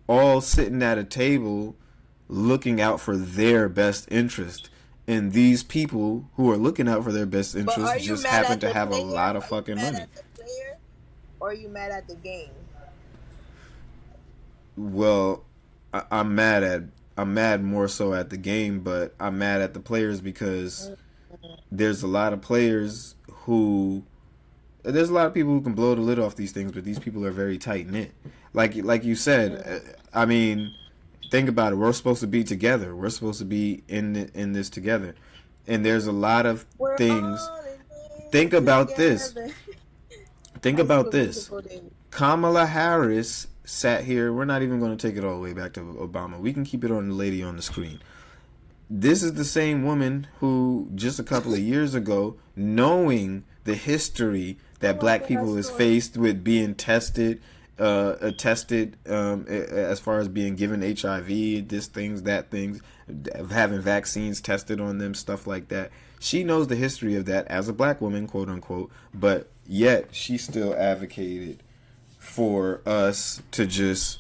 all sitting at a table looking out for their best interest. And these people who are looking out for their best But interest are you just mad happen at to the have a player? lot of Are you fucking mad money. at the player? Or are you mad at the game? Well, I'm mad more so at the game, but I'm mad at the players because there's a lot of players who there's a lot of people who can blow the lid off these things, but these people are very tight knit. Like you said, I mean, think about it. We're supposed to be together. We're supposed to be in this together. And there's a lot of We're things. all in Think this about this. together. Think High about School this. Musical days. Kamala Harris sat here. We're not even going to take it all the way back to Obama. We can keep it on the lady on the screen. This is the same woman who just a couple of years ago, knowing the history Oh that my black God, people is story. faced with being tested as far as being given HIV, this things, that things, having vaccines tested on them, stuff like that. She knows the history of that as a black woman, quote unquote, but yet she still advocated for us to just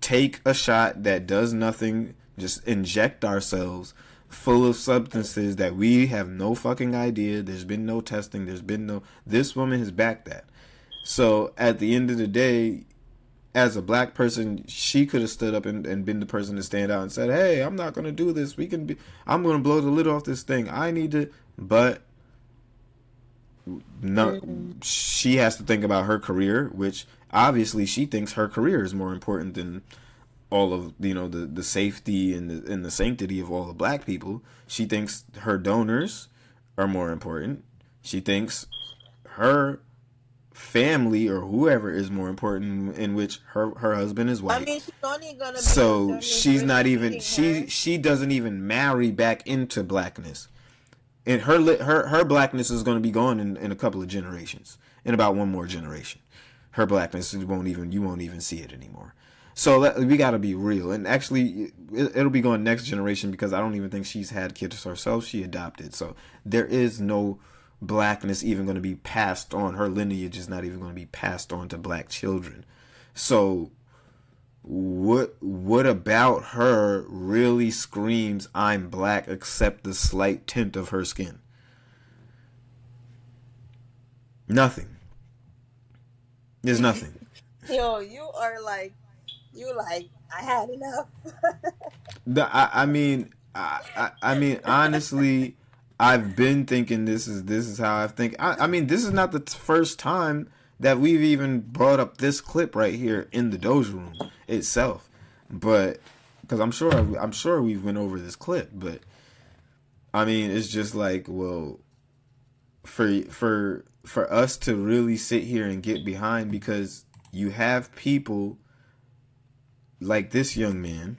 take a shot that does nothing, just inject ourselves full of substances that we have no fucking idea. There's been no testing. There's been no. This woman has backed that. So at the end of the day, as a black person, she could have stood up and been the person to stand out and said, "Hey, I'm not gonna do this. We can be. I'm gonna blow the lid off this thing. I need to." But no, Mm. she has to think about her career, which obviously she thinks her career is more important than all of the safety and the sanctity of all the black people. She thinks her donors are more important. She thinks her family or whoever is more important, in which her husband is I white. mean, she's only gonna be So concerned if she's we're not even treating her. she doesn't even marry back into blackness. And her blackness is going to be gone in a couple of generations. In about one more generation, her blackness won't even you won't even see it anymore. So we got to be real. And actually, it'll be going next generation because I don't even think she's had kids herself. She adopted. So there is no blackness even going to be passed on. Her lineage is not even going to be passed on to black children. So what about her really screams I'm black except the slight tint of her skin? Nothing. There's nothing. Yo, you like, I had enough. I mean, honestly, I've been thinking this is how I think. I mean, this is not the first time that we've even brought up this clip right here in the Doja room itself, but because I'm sure we've went over this clip, but I mean, it's just like, well, for us to really sit here and get behind, because you have people like this young man.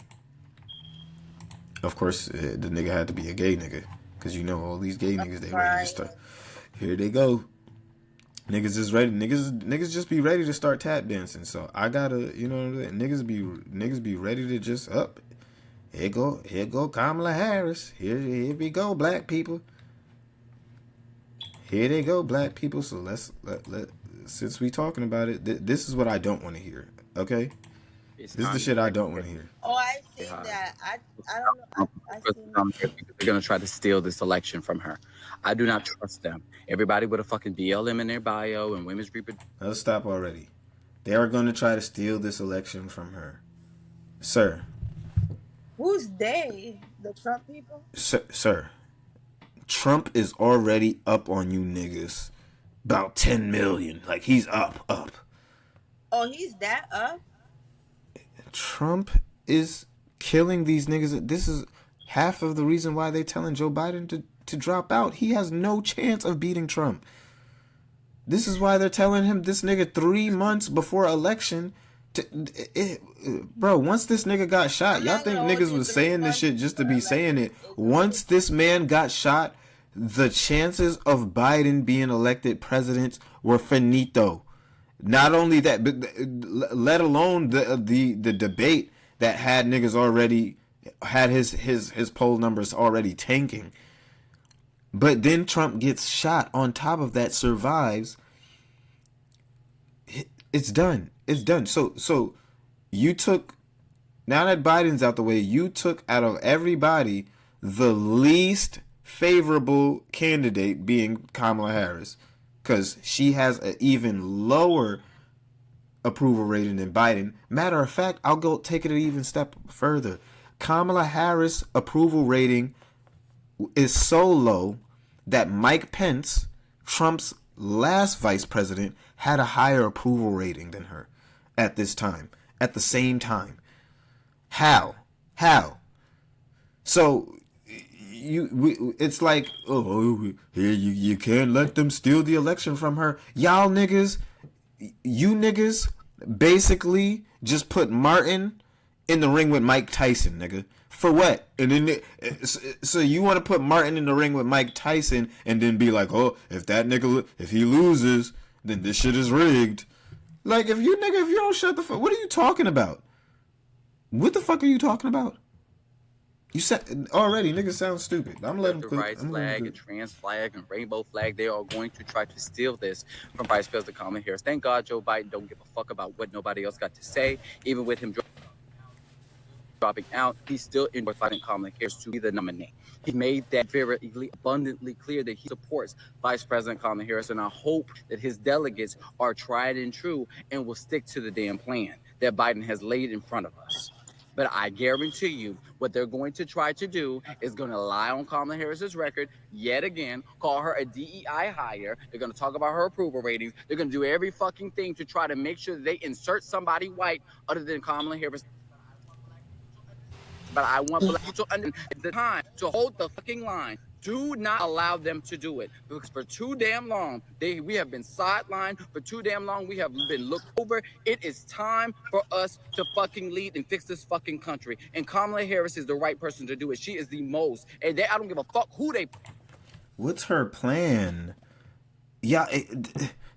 Of course, the nigga had to be a gay nigga, because you know all these gay niggas, they ready to Right. start. Here they go. Niggas is ready. Niggas just be ready to start tap dancing. So I gotta, you know, niggas be ready to just up. Here go Kamala Harris. Here we go, black people. Here they go, black people. So let since we talking about it, this is what I don't want to hear. Okay, It's this is the time shit I don't want to hear. Oh, I've to seen hide. that. I don't know. I've seen. They're gonna try to steal this election from her. I do not trust them. Everybody with a fucking BLM in their bio and women's reproductive. Let's stop already. They are going to try to steal this election from her, sir. Who's they? The Trump people? Sir. Trump is already up on you niggas. About 10 million. Like, he's up. Oh, he's that up? Trump is killing these niggas. This is half of the reason why they telling Joe Biden to drop out. He has no chance of beating Trump. This is why they're telling him this nigga 3 months before election. Bro, once this nigga got shot, I'm y'all not think gonna hold niggas you was 3 saying this months shit just to before be saying it. election. Once this man got shot, the chances of Biden being elected president were finito. Not only that, but let alone the debate that had niggas already had his poll numbers already tanking. But then Trump gets shot. On top of that, survives. It's done. It's done. So you took, now that Biden's out the way, you took out of everybody the least favorable candidate, being Kamala Harris, because she has an even lower approval rating than Biden. Matter of fact, I'll go take it an even step further. Kamala Harris approval rating is so low that Mike Pence, Trump's last vice president, had a higher approval rating than her at this time, at the same time. How? So it's like, oh, here you can't let them steal the election from her. Y'all niggas, you niggas basically just put Martin in the ring with Mike Tyson, nigga. For what? And then so you want to put Martin in the ring with Mike Tyson and then be like, oh, if he loses, then this shit is rigged. Like, if you don't shut the fuck, what are you talking about? What the fuck are you talking about? You said already, niggas sound stupid. I'm gonna let him The cook. rights flag and trans flag and rainbow flag, they are going to try to steal this from Vice President Kamala Harris. Thank God Joe Biden don't give a fuck about what nobody else got to say. Even with him dropping out, he's still in with fighting Kamala Harris to be the nominee. He made that very abundantly clear that he supports Vice President Kamala Harris, and I hope that his delegates are tried and true and will stick to the damn plan that Biden has laid in front of us. But I guarantee you, what they're going to try to do is going to lie on Kamala Harris's record yet again, call her a DEI hire. They're going to talk about her approval ratings. They're going to do every fucking thing to try to make sure that they insert somebody white other than Kamala Harris. But I want black people to understand the time to hold the fucking line. Do not allow them to do it, because for too damn long, we have been sidelined. For too damn long, we have been looked over. It is time for us to fucking lead and fix this fucking country. And Kamala Harris is the right person to do it. She is the most. And I don't give a fuck who they. What's her plan? Yeah,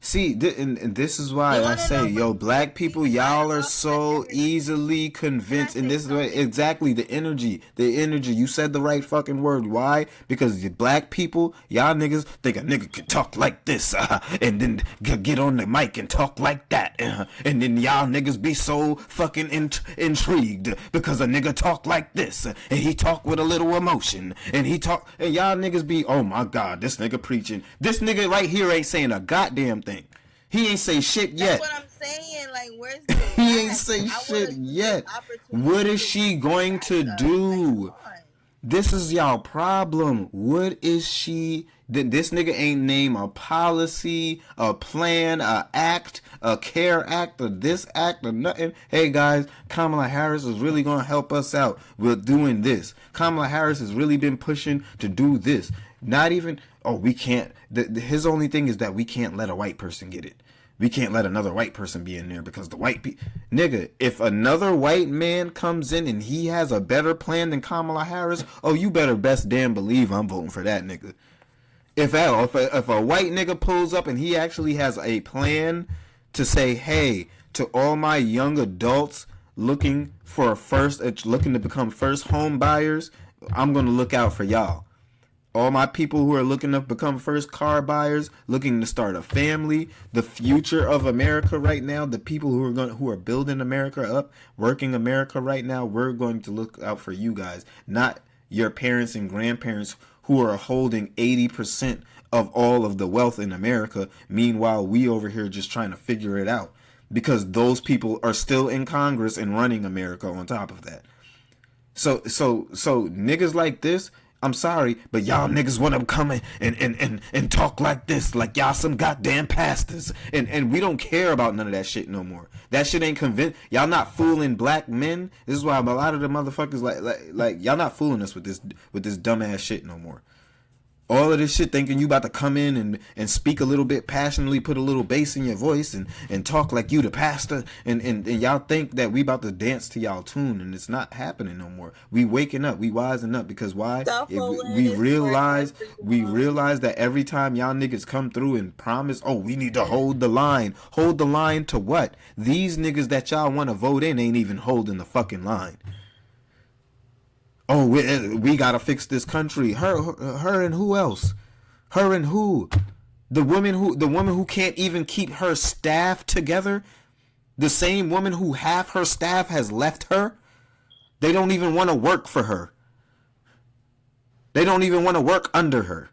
see, and this is why I say, yo, black people, y'all are so easily convinced, and this is what, exactly, the energy. You said the right fucking word. Why? Because the black people, y'all niggas think a nigga can talk like this, and then get on the mic and talk like that, and then y'all niggas be so fucking intrigued because a nigga talk like this, and he talk with a little emotion, and y'all niggas be, oh my god, this nigga preaching. This nigga right here ain't saying a goddamn thing. He ain't say shit yet. That's what I'm saying. Like, where's the He ain't say shit yet. What is she going to do? This is y'all problem. What is she? This nigga ain't name a policy, a plan, a act, a care act, or this act, or nothing. Hey guys, Kamala Harris is really gonna help us out with doing this. Kamala Harris has really been pushing to do this. Not even, oh, we can't. His only thing is that we can't let a white person get it. We can't let another white person be in there because the white people... Nigga, if another white man comes in and he has a better plan than Kamala Harris, oh, you better best damn believe I'm voting for that nigga. If a white nigga pulls up and he actually has a plan to say, hey, to all my young adults looking to become first home buyers, I'm going to look out for y'all. All my people who are looking to become first car buyers, looking to start a family, the future of America right now, the people who are building America up, working America right now, we're going to look out for you guys, not your parents and grandparents who are holding 80% of all of the wealth in America. Meanwhile, we over here just trying to figure it out because those people are still in Congress and running America on top of that. So niggas like this, I'm sorry, but y'all niggas want to come and talk like this, like y'all some goddamn pastors, and we don't care about none of that shit no more. That shit ain't convinced. Y'all not fooling black men. This is why a lot of the motherfuckers like y'all not fooling us with this dumbass shit no more. All of this shit thinking you about to come in and speak a little bit passionately, put a little bass in your voice and talk like you the pastor and y'all think that we about to dance to y'all tune, and it's not happening no more. We waking up, we wising up, because why? We realize that every time y'all niggas come through and promise, oh, we need to hold the line. Hold the line to what? These niggas that y'all want to vote in ain't even holding the fucking line. Oh, we gotta fix this country. Her and who else? Her and who? The woman who can't even keep her staff together. The same woman who half her staff has left her. They don't even want to work for her. They don't even want to work under her.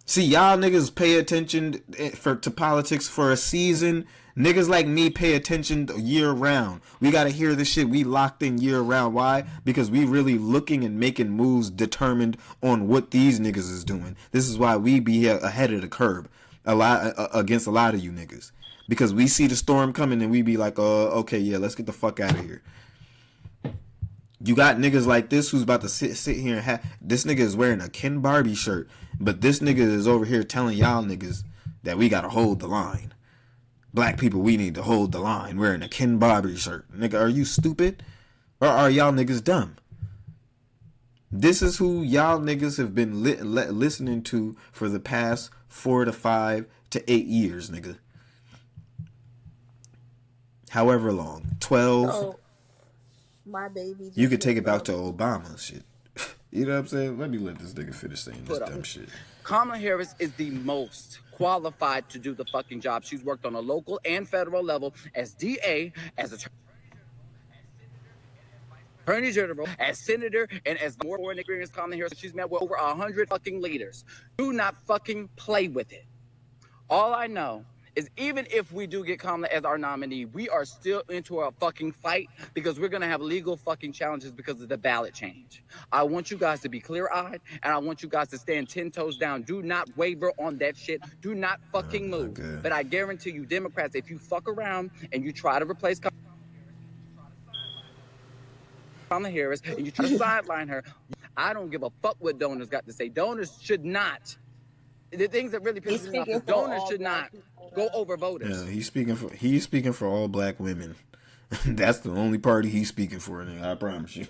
See, y'all niggas pay attention to politics for a season. Niggas like me pay attention year round. We gotta hear this shit. We locked in year round. Why? Because we really looking and making moves determined on what these niggas is doing. This is why we be ahead of the curb against a lot of you niggas. Because we see the storm coming and we be like, okay, yeah, let's get the fuck out of here. You got niggas like this who's about to sit here and this nigga is wearing a Ken Barbie shirt, but this nigga is over here telling y'all niggas that we gotta hold the line. Black people, we need to hold the line wearing a Ken Barbie shirt. Nigga, are you stupid? Or are y'all niggas dumb? This is who y'all niggas have been listening to for the past 4 to 5 to 8 years, nigga. However long. 12. Oh, my baby. You could take it back to Obama shit. You know what I'm saying? Let this nigga finish saying this dumb shit. Kamala Harris is the most qualified to do the fucking job. She's worked on a local and federal level as DA, as Attorney General, as Senator, and as more foreign experience. Kamala Harris, she's met with over 100 fucking leaders. Do not fucking play with it. All I know is even if we do get Kamala as our nominee, we are still into a fucking fight because we're going to have legal fucking challenges because of the ballot change. I want you guys to be clear-eyed, and I want you guys to stand 10 toes down. Do not waver on that shit. Do not fucking move. But I guarantee you, Democrats, if you fuck around and you try to replace Kamala Harris and you try to sideline her, I don't give a fuck what donors got to say. Donors should not. The things that really He's pisses me off is speaking for donors all should black not people go now. over Yeah, voters. he's speaking for all black women. That's the only party he's speaking for, nigga, I promise you.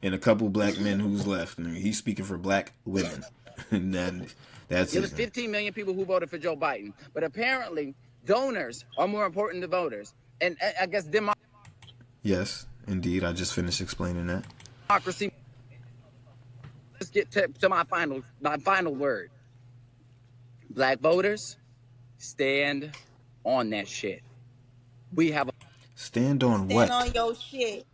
And a couple black men who's left, nigga. He's speaking for black women. And that's It it. was Man. 15 million people who voted for Joe Biden, but apparently donors are more important than voters. And I guess Yes, indeed. I just finished explaining that. democracy. Let's get to my final word. Black voters, stand on that shit. We have a Stand on Stand what? on your shit.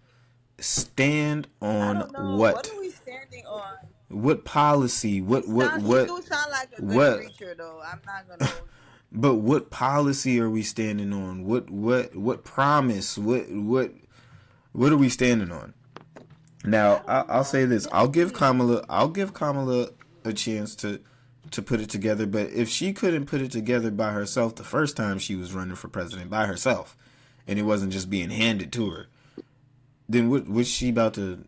Stand I on don't know. What what? are we standing on? What policy? He do sound like a good What? preacher though. I'm not gonna hold you. But what policy are we standing on? What promise? What are we standing on? I Now, don't I'll know. say this: Let's see. I'll give Kamala a chance to put it together. But if she couldn't put it together by herself the first time she was running for president by herself, and it wasn't just being handed to her, then what's she about to?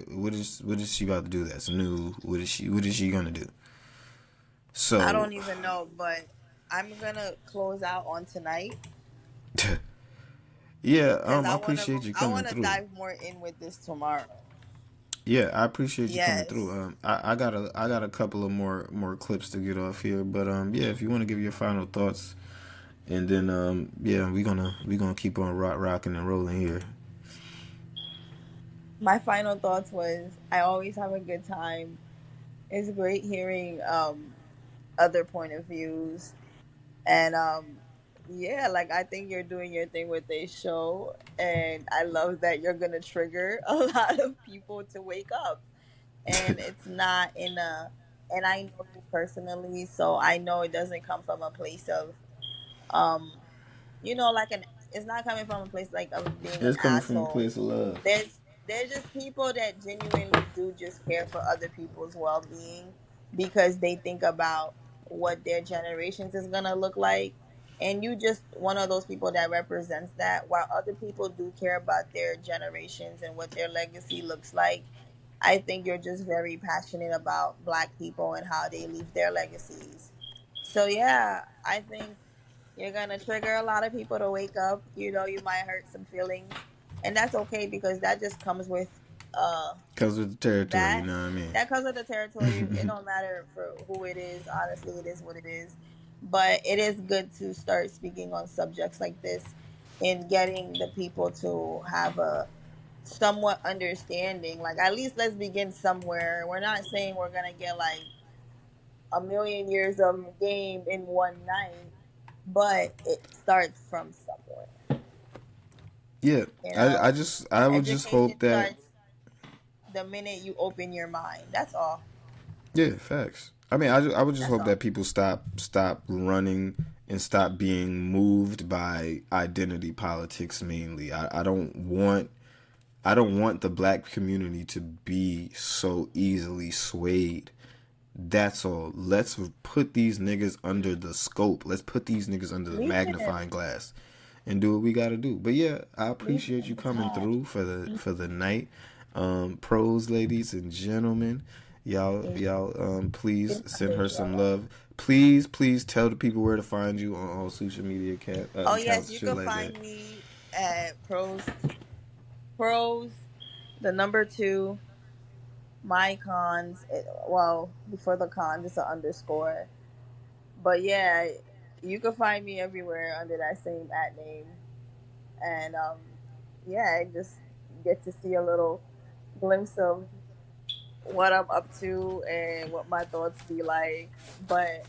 What is she about to do? That's new. What is she gonna do? I So, don't even know, but I'm gonna close out on tonight yeah, because I appreciate you I coming wanna through. dive more in with this tomorrow. Yeah, I appreciate you coming through. Yes. I got a couple of more clips to get off here, but yeah, if you want to give your final thoughts, and then yeah, we gonna keep on rocking and rolling here. My final thoughts was I always have a good time. It's great hearing other point of views and yeah, like I think you're doing your thing with this show and I love that you're gonna trigger a lot of people to wake up. And it's not in a and I know you personally, so I know it doesn't come from a place of um like an it's not coming from a place like of being an It's coming from a asshole. place of love. There's just people that genuinely do just care for other people's well-being because they think about what their generations is going to look like, and you just one of those people that represents that. While other people do care about their generations and what their legacy looks like, I think you're just very passionate about black people and how they leave their legacies. So yeah, I think you're gonna trigger a lot of people to wake up. You might hurt some feelings, and that's okay because that just comes with uh Comes with the territory, you that know what I mean? that comes with the territory. It don't matter for who it is. Honestly, it is what it is. But it is good to start speaking on subjects like this and getting the people to have a somewhat understanding. Like at least let's begin somewhere. We're not saying we're gonna get like a million years of game in one night, but it starts from somewhere. Yeah, You know, I would just education hope that. starts the minute you open your mind. That's all. Yeah, facts. I mean, I would just That's hope all. that people stop running and stop being moved by identity politics mainly. I don't want the black community to be so easily swayed. That's all. Let's put these niggas under the scope. Let's put these niggas under the We can. magnifying glass and do what we got to do. But yeah, I We appreciate you can coming talk. through for the night. Pros, ladies and gentlemen, please send her some love. Please tell the people where to find you on all social media Oh yes, accounts, you shit can like that. find me at pros the number two my cons. Well, before the cons, it's an underscore. But yeah, you can find me everywhere under that same at name. And yeah, I just get to see a little glimpse of what I'm up to and what my thoughts be like. But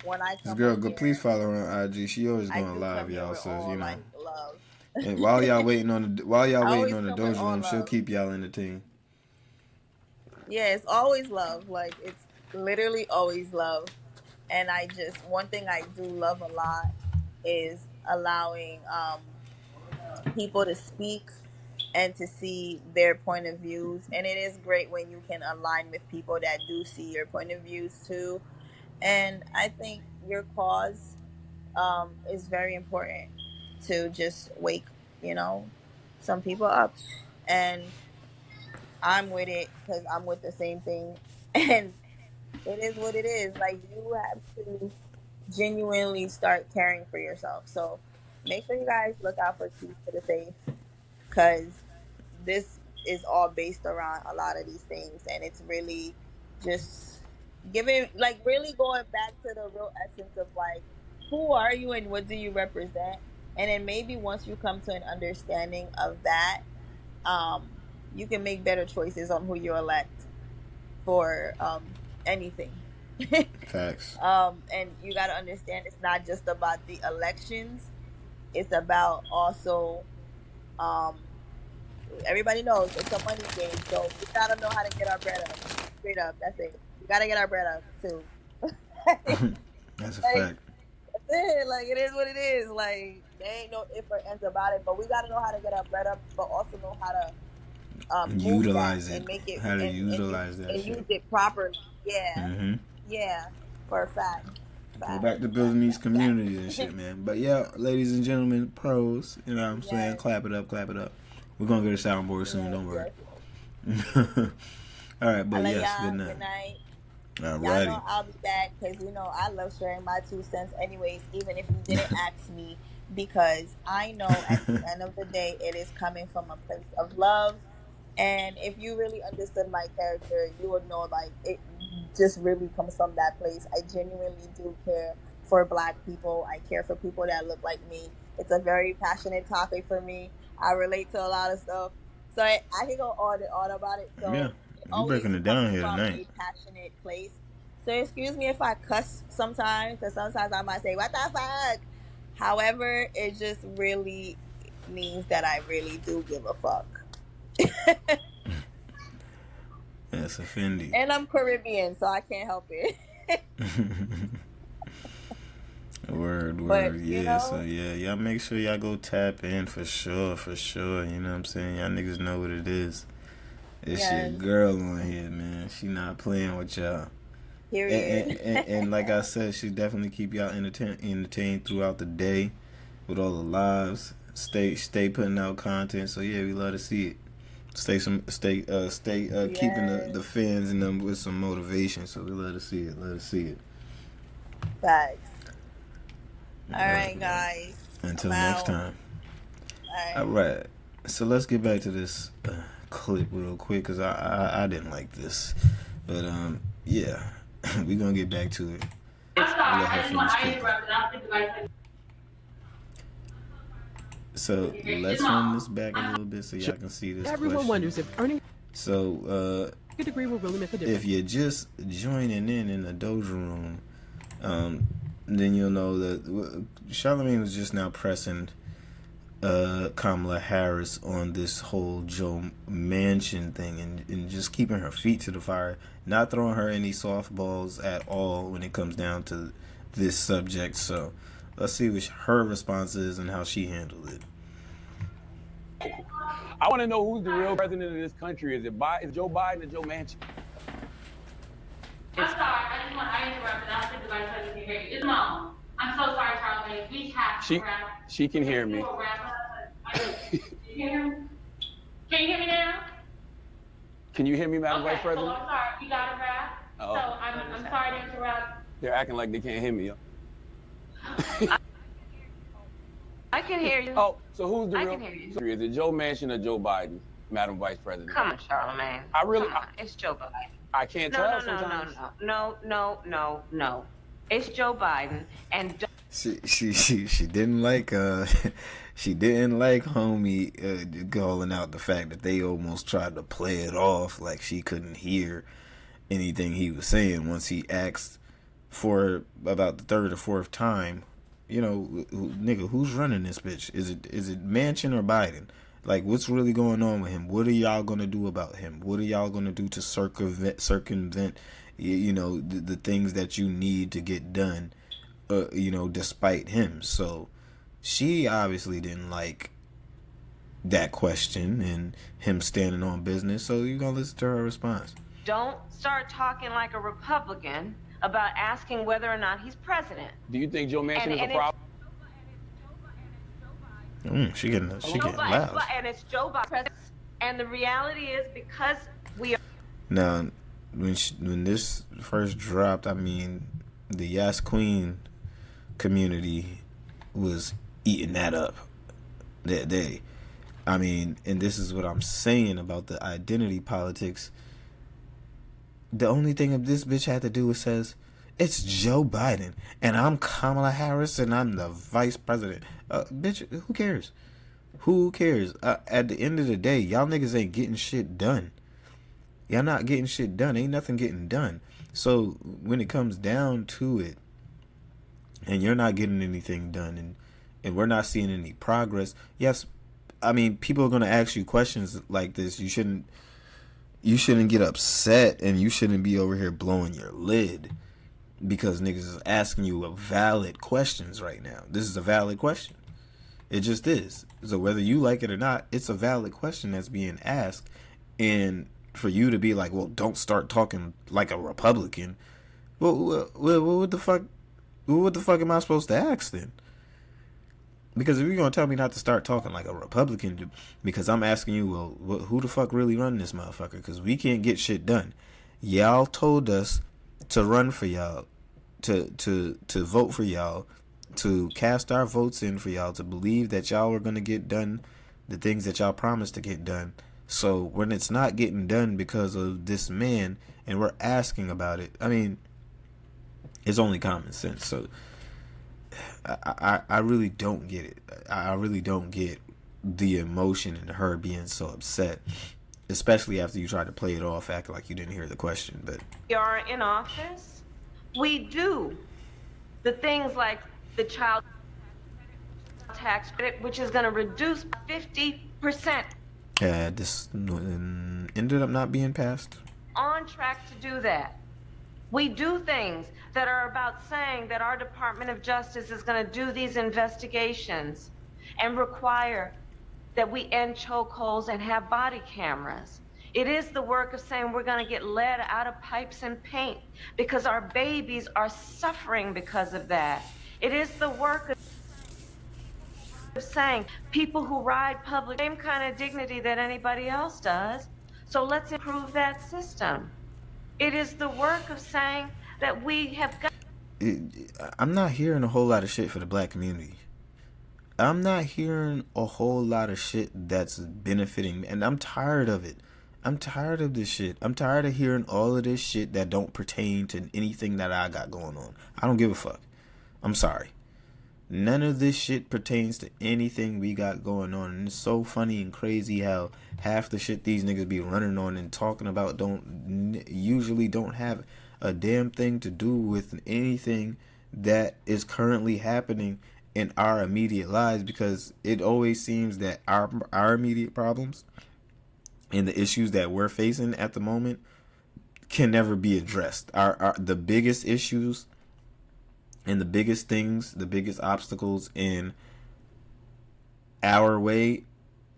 when I This come girl, on go please here, follow her on IG. She always I going do live, come here y'all. with So all like love. and while y'all I waiting always on the come with Doja all room, she'll love. keep y'all entertained. Yeah, it's always love. Like it's literally always love. And I just one thing I do love a lot is allowing people to speak and to see their point of views. And it is great when you can align with people that do see your point of views too. And I think your cause is very important to just wake, some people up. And I'm with it because I'm with the same thing, and it is what it is. Like you have to genuinely start caring for yourself. So make sure you guys look out for keys to the safe because this is all based around a lot of these things, and it's really just giving, like, really going back to the real essence of like, who are you and what do you represent, and then maybe once you come to an understanding of that, um, you can make better choices on who you elect for anything. Facts. And you got to understand it's not just about the elections, it's about also um everybody knows it's a money game, so we gotta know how to get our bread up. Straight up, that's it. We gotta get our bread up too. like, That's a like, fact. that's it. Like it is what it is. Like there ain't no if or ands about it. But we gotta know how to get our bread up, but also know how to move that Utilize it. and make it How to and utilize that use shit. it properly. Yeah, Mm-hmm. yeah, for a fact. Go Fact, back to fact, building these fact, fact. communities and shit, man. But yeah, ladies and gentlemen, pros, you know what I'm saying? Yes, Clap it up, clap it up. We're gonna get a soundboard soon, yes, don't worry. yes, yes. All right, I but love yes, good y'all. night. Good night. Y'all know Alrighty. I'll be back because I love sharing my 2 cents, anyways. Even if you didn't ask me, because I know at the end of the day, it is coming from a place of love. And if you really understood my character, you would know like it just really comes from that place. I genuinely do care for Black people. I care for people that look like me. It's a very passionate topic for me. I relate to a lot of stuff, so I can go on and on about it. Yeah, So it we always breaking it comes down here from tonight. a passionate place. So excuse me if I cuss sometimes, because sometimes I might say "What the fuck." However, it just really means that I really do give a fuck. That's offending. And I'm Caribbean, so I can't help it. Word, But word, yeah. So yeah, y'all make sure y'all go tap in for sure, for sure. You know what I'm saying? Y'all niggas know what it is. It's your yes, girl on here, man. She not playing with y'all. period. And like I said, she definitely keep y'all entertained throughout the day with all the lives. Stay putting out content. So yeah, we love to see it. Stay keeping the Yes, fans and them with some motivation. So we love to see it. Love to see it. facts. All All right, right, man. guys, I'm Until next out. time. All All right. right. So let's get back to this clip real quick because I didn't like this, but yeah, we gonna get back to it. I'm sorry, Let her I just want finish I cooking. interrupted. I don't think the right So it's let's run this mom. back a little bit so y'all can see this Everyone question. wonders if earning So a degree will really make a difference. if you're just joining in the Doja room, then you'll know that Charlamagne was just now pressing Kamala Harris on this whole Joe Manchin thing and just keeping her feet to the fire, not throwing her any softballs at all when it comes down to this subject. So let's see what her response is and how she handled it. I want to know who's the real president of this country. Is it Joe Biden or Joe Manchin? I'm sorry, I interrupted. I don't think the right person can hear you. It's mom. I'm so sorry, Charlie. We have to wrap. She can hear me. Can you hear me? Can you hear me now? Can you hear me, Madam Vice So President? I'm sorry. We got to wrap. Oh. So I'm sorry to interrupt. They're acting like they can't hear me. I can hear you. Oh, so who's the I real? can hear you. Is it Joe Manchin or Joe Biden, Madam Vice President? Come on, Charlamagne. Come on. It's Joe Biden. I can't tell sometimes. No. It's Joe Biden, and She didn't like she didn't like homie calling out the fact that they almost tried to play it off like she couldn't hear anything he was saying once he asked for about the third or fourth time, you know, nigga, who's running this bitch? Is it Manchin or Biden? Like, what's really going on with him? What are y'all gonna do about him? What are y'all gonna do to circumvent you know, the things that you need to get done, you know, despite him? So she obviously didn't like that question and him standing on business. So you're gonna listen to her response. don't start talking like a Republican about asking whether or not he's president. Do you think Joe Manchin is a problem? She getting loud. And it's Joe Biden, And the reality is, because we are Now, when this first dropped, I mean, the Yas Queen community was eating that up that day. I mean, and this is what I'm saying about the identity politics. The only thing this bitch had to do is says, it's Joe Biden, and I'm Kamala Harris, and I'm the vice president. Bitch, who cares? Who cares? At the end of the day, y'all niggas ain't getting shit done. Y'all not getting shit done. Ain't nothing getting done. So when it comes down to it, and you're not getting anything done, and we're not seeing any progress, yes, I mean, people are going to ask you questions like this. You shouldn't get upset, and you shouldn't be over here blowing your lid because niggas is asking you valid questions right now. This is a valid question. It just is. So whether you like it or not, it's a valid question that's being asked. And for you to be like, well, don't start talking like a Republican. Well, what the fuck? What the fuck am I supposed to ask then? Because if you're going to tell me not to start talking like a Republican, because I'm asking you, well, who the fuck really run this motherfucker? Because we can't get shit done. Y'all told us to run for y'all, to vote for y'all, to cast our votes in for y'all, to believe that y'all were going to get done the things that y'all promised to get done. So when it's not getting done because of this man, and we're asking about it, I mean, it's only common sense. So I really don't get it. I really don't get the emotion in her being so upset, especially after you tried to play it off, act like you didn't hear the question. But we are in office, we do the things like the child tax credit, which is going to reduce 50%. This ended up not being passed. On track to do that. We do things that are about saying that our Department of Justice is going to do these investigations and require that we end chokeholds and have body cameras. It is the work of saying we're going to get lead out of pipes and paint because our babies are suffering because of that. It is the work of saying people who ride public, same kind of dignity that anybody else does. So let's improve that system. It is the work of saying that we have got. I'm not hearing a whole lot of shit for the black community. I'm not hearing a whole lot of shit that's benefiting, and I'm tired of it. I'm tired of this shit. I'm tired of hearing all of this shit that don't pertain to anything that I got going on. I don't give a fuck. I'm sorry. None of this shit pertains to anything we got going on. And it's so funny and crazy how half the shit these niggas be running on and talking about usually don't have a damn thing to do with anything that is currently happening in our immediate lives, because it always seems that our immediate problems and the issues that we're facing at the moment can never be addressed. The biggest issues and the biggest things, the biggest obstacles in our way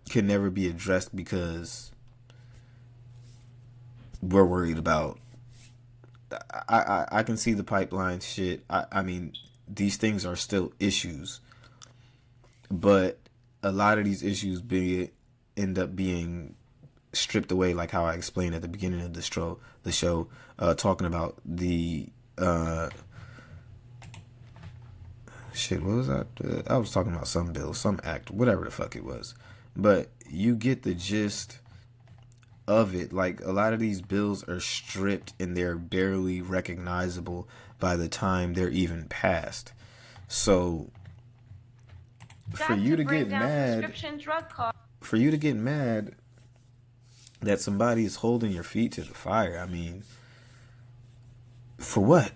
can never be addressed because we're worried about. I can see the pipeline shit. I mean, these things are still issues, but a lot of these issues end up being stripped away, like how I explained at the beginning of the show, talking about the shit, what was that? I was talking about some bill, some act, whatever the fuck it was. But you get the gist of it. Like, a lot of these bills are stripped and they're barely recognizable by the time they're even passed. So for you to get mad, that somebody is holding your feet to the fire, I mean, for what?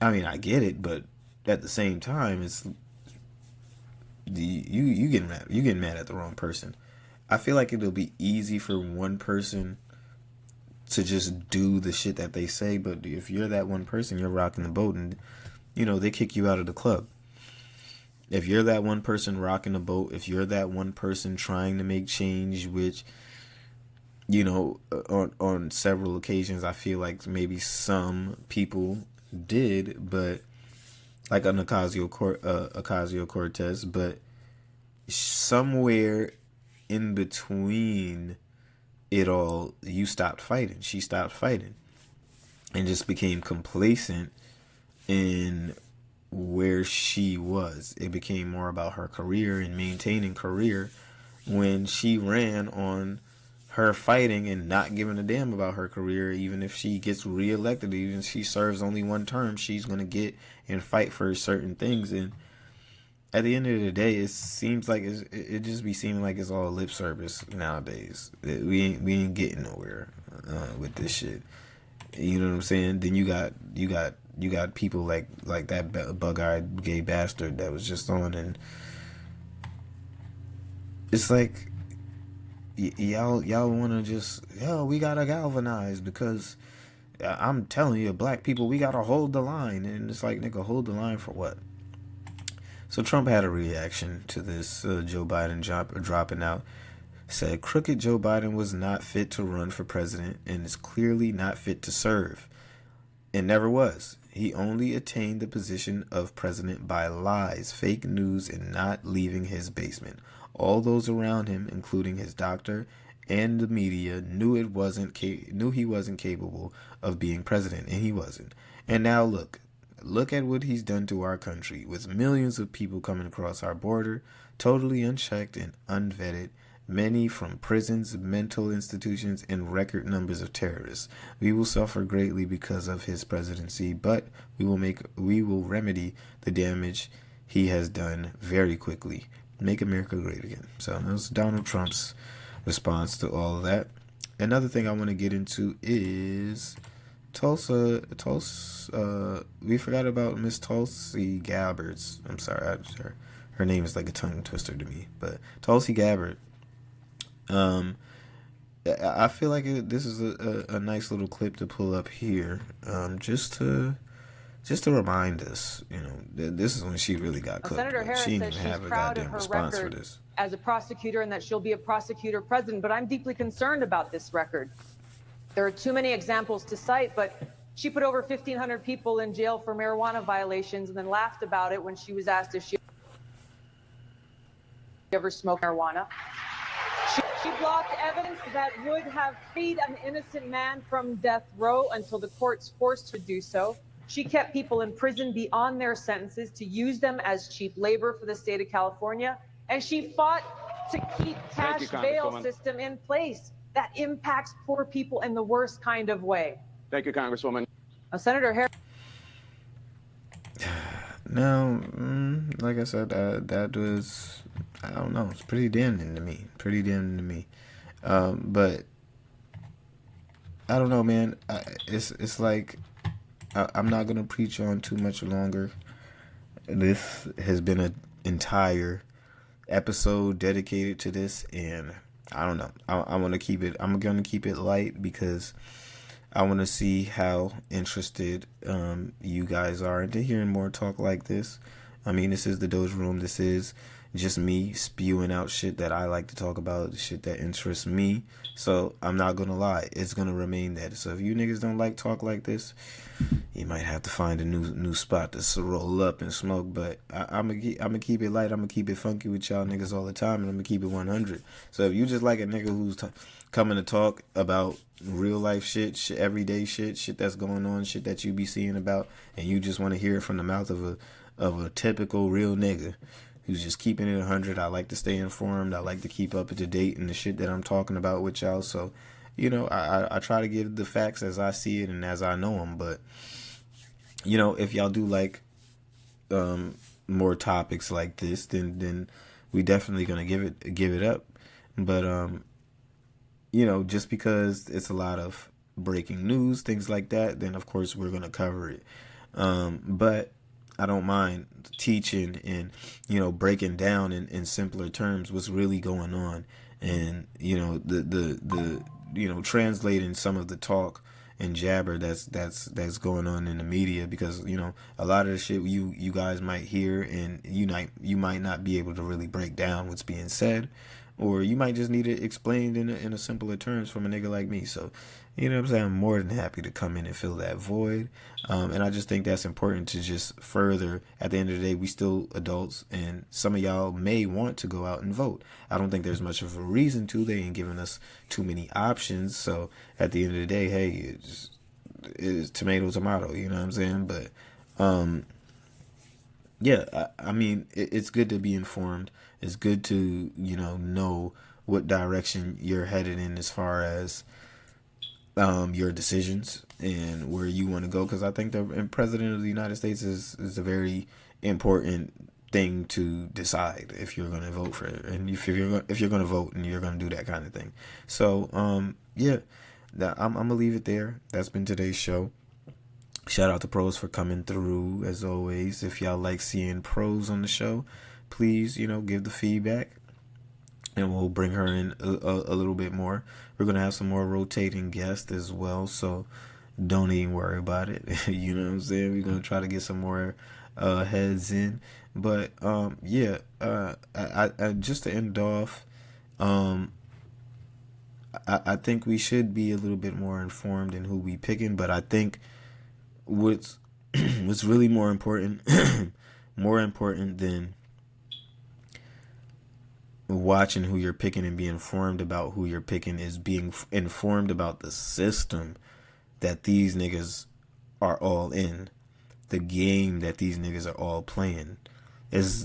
I mean, I get it, but at the same time, it's you getting mad at the wrong person. I feel like it'll be easy for one person to just do the shit that they say, but if you're that one person, you're rocking the boat, and they kick you out of the club. If you're that one person rocking the boat, if you're that one person trying to make change, which on several occasions I feel like maybe some people did, but like an Ocasio-Cortez, but somewhere in between it all, you stopped fighting. She stopped fighting and just became complacent in where she was. It became more about her career and maintaining career when she ran on her fighting and not giving a damn about her career. Even if she gets reelected, even if she serves only one term, she's going to get and fight for certain things. And at the end of the day, it seems like it just be seeming like it's all lip service nowadays. We ain't getting nowhere with this shit. You know what I'm saying? Then you got people like that bug-eyed gay bastard that was just on, and it's like y'all want to just, we gotta galvanize because I'm telling you, black people, we gotta hold the line. And it's like, nigga, hold the line for what? So Trump had a reaction to this Joe Biden dropping out. Said crooked Joe Biden was not fit to run for president and is clearly not fit to serve. It never was. He only attained the position of president by lies, fake news, and not leaving his basement. All those around him, including his doctor and the media, knew he wasn't capable of being president, and he wasn't. And now look at what he's done to our country, with millions of people coming across our border, totally unchecked and unvetted. Many from prisons, mental institutions, and record numbers of terrorists. We will suffer greatly because of his presidency, but we will remedy the damage he has done very quickly. Make America great again. So that was Donald Trump's response to all of that. Another thing I want to get into is Tulsa. We forgot about Miss Tulsi Gabbard. I'm sorry, her name is like a tongue twister to me, but Tulsi Gabbard. I feel like this is a nice little clip to pull up here, just to remind us, this is when she really got cooked. Senator Harris she says didn't she's have a proud of goddamn her response for record this. as a prosecutor and that she'll be a prosecutor president, but I'm deeply concerned about this record. There are too many examples to cite, but she put over 1,500 people in jail for marijuana violations and then laughed about it when she was asked if she ever smoked marijuana. She blocked evidence that would have freed an innocent man from death row until the courts forced her to do so. She kept people in prison beyond their sentences to use them as cheap labor for the state of California. And she fought to keep cash bail system in place that impacts poor people in the worst kind of way. Thank you, Congresswoman. Senator Harris. Now, like I said, that was, I don't know, it's pretty damning to me. But I don't know, man. It's like I'm not gonna preach on too much longer. This has been an entire episode dedicated to this, and I don't know. I want to keep it. I'm gonna keep it light because I want to see how interested you guys are into hearing more talk like this. I mean, this is the Doja Room. This is just me spewing out shit that I like to talk about, shit that interests me. So I'm not gonna lie, it's gonna remain that. So if you niggas don't like talk like this, you might have to find a new spot to roll up and smoke. But I'm gonna keep it light. I'm gonna keep it funky with y'all niggas all the time, and I'm gonna keep it 100. So if you just like a nigga who's coming to talk about real life shit, everyday shit that's going on, shit that you be seeing about, and you just want to hear it from the mouth of a typical real nigga who's just keeping it 100. I like to stay informed. I like to keep up to date in the shit that I'm talking about with y'all. So, I try to give the facts as I see it and as I know them. But, if y'all do like more topics like this, then we definitely gonna give it up. But just because it's a lot of breaking news, things like that, then of course we're gonna cover it. But I don't mind teaching and, breaking down in simpler terms what's really going on, and, the translating some of the talk and jabber that's going on in the media, because, a lot of the shit you guys might hear and you might not be able to really break down what's being said, or you might just need it explained in a simpler terms from a nigga like me. So, you know what I'm saying? I'm more than happy to come in and fill that void. And I just think that's important to just further. At the end of the day, we still adults, and some of y'all may want to go out and vote. I don't think there's much of a reason to. They ain't giving us too many options. So at the end of the day, hey, it's tomato, tomato. You know what I'm saying? But yeah, I mean, it's good to be informed. It's good to, know what direction you're headed in as far as your decisions and where you want to go. Because I think the president of the United States is a very important thing to decide if you're going to vote for it, and if you're going to vote and you're going to do that kind of thing. So yeah, I'm gonna leave it there. That's been today's show. Shout out to Pros for coming through as always. If y'all like seeing Pros on the show, please, give the feedback, and we'll bring her in a little bit more. We're going to have some more rotating guests as well, so don't even worry about it. You know what I'm saying? We're going to try to get some more heads in. But, yeah, I just to end off, I think we should be a little bit more informed in who we picking, but I think what's really more important than watching who you're picking and being informed about who you're picking is being informed about the system that these niggas are all in, the game that these niggas are all playing. This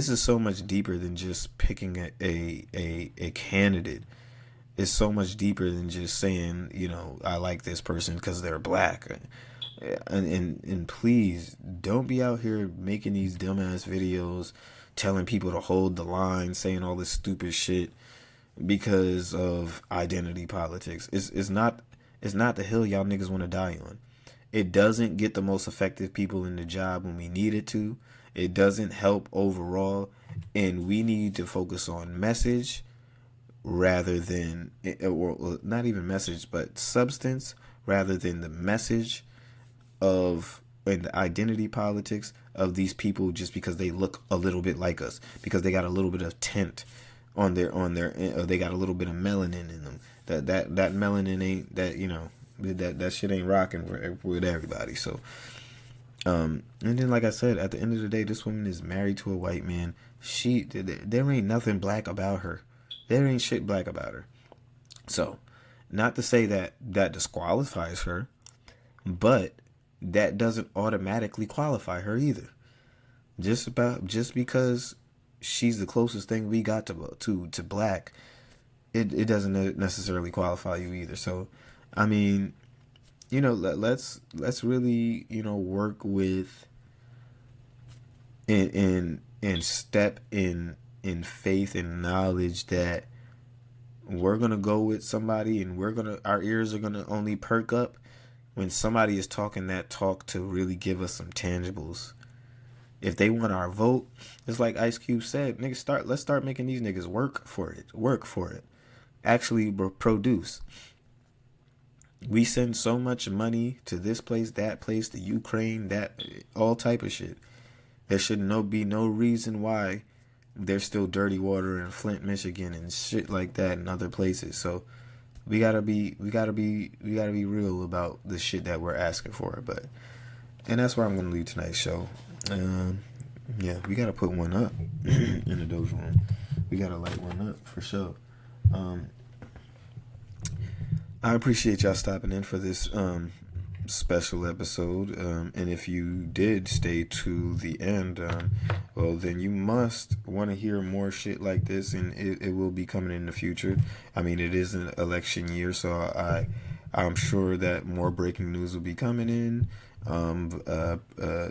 is so much deeper than just picking a candidate. It's so much deeper than just saying, I like this person because they're black. And please don't be out here making these dumbass videos telling people to hold the line, saying all this stupid shit because of identity politics. It's not the hill y'all niggas want to die on. It doesn't get the most effective people in the job when we need it to. It doesn't help overall, and we need to focus on message rather than, or not even message, but substance rather than the message of and the identity politics of these people just because they look a little bit like us, because they got a little bit of tint on their they got a little bit of melanin in them. That melanin ain't that shit ain't rocking with everybody. So and then like I said, at the end of the day, this woman is married to a white man. There ain't nothing black about her. There ain't shit black about her. So not to say that disqualifies her, but that doesn't automatically qualify her either. Just because she's the closest thing we got to black, it doesn't necessarily qualify you either. So, I mean, let's really work with and step in faith and knowledge that we're gonna go with somebody, and our ears are gonna only perk up when somebody is talking that talk to really give us some tangibles. If they want our vote, it's like Ice Cube said, let's start making these niggas work for it. Actually produce. We send so much money to this place, that place, to Ukraine, that all type of shit. There should be no reason why there's still dirty water in Flint, Michigan, and shit like that in other places. So we gotta be real about the shit that we're asking for. And that's where I'm gonna leave tonight's show. Yeah, we gotta put one up in the Doja room. We gotta light one up for sure. I appreciate y'all stopping in for this special episode. And if you did stay to the end, well, then you must want to hear more shit like this, and it will be coming in the future. I mean, it is an election year, so I'm sure that more breaking news will be coming in.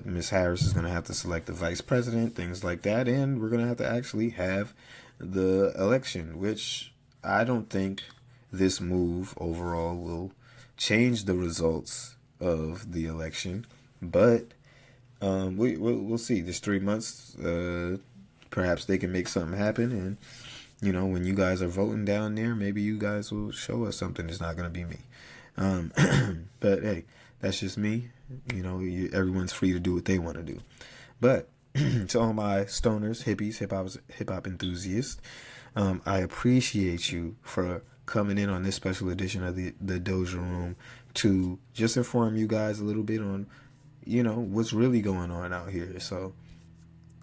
Miss Harris is going to have to select the vice president, things like that, and we're going to have to actually have the election, which I don't think this move overall will change the results of the election, but we'll see. There's 3 months. Perhaps they can make something happen, and when you guys are voting down there, maybe you guys will show us something. It's not going to be me. But hey, that's just me. Everyone's free to do what they want to do. But To all my stoners, hippies, hip hop enthusiasts, I appreciate you for coming in on this special edition of the Doja Room to just inform you guys a little bit on, what's really going on out here. So,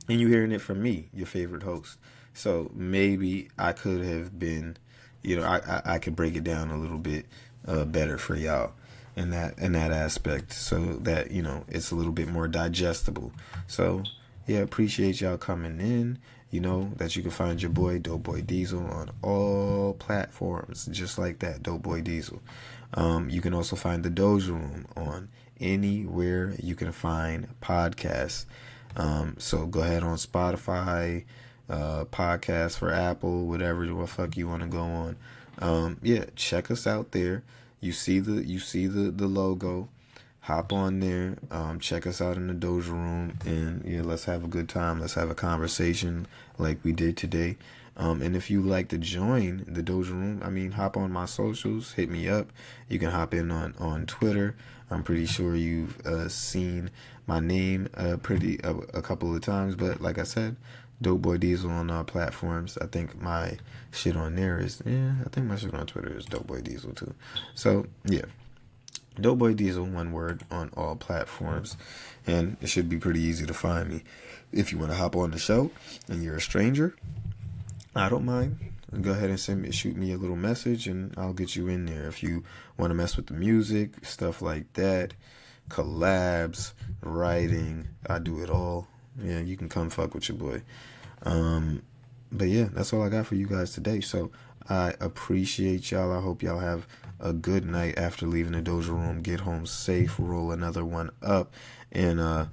and you hearing it from me, your favorite host. So maybe I could have been, I could break it down a little bit better for y'all in that aspect, so that it's a little bit more digestible. So yeah, appreciate y'all coming in. You know that you can find your boy Dope Boy Diesel on all platforms, just like that, Dope Boy Diesel. You can also find the Doja Room on anywhere you can find podcasts. So go ahead on Spotify, podcast for Apple, whatever the fuck you want to go on. Yeah, check us out there. You see the logo. Hop on there. Check us out in the Doja Room, and yeah, let's have a good time. Let's have a conversation like we did today. And if you like to join the Doja Room, hop on my socials, hit me up. You can hop in on Twitter. I'm pretty sure you've seen my name a couple of times, but like I said, Dope Boy Diesel on all platforms. I think my shit on there I think my shit on Twitter is Dope Boy Diesel too. So yeah, Dope Boy Diesel, one word, on all platforms, and it should be pretty easy to find me. If you want to hop on the show and you're a stranger, I don't mind. Go ahead and shoot me a little message, and I'll get you in there. If you want to mess with the music, stuff like that, collabs, writing, I do it all. Yeah, you can come fuck with your boy. But yeah, that's all I got for you guys today. So I appreciate y'all. I hope y'all have a good night after leaving the Doja Room. Get home safe. Roll another one up, and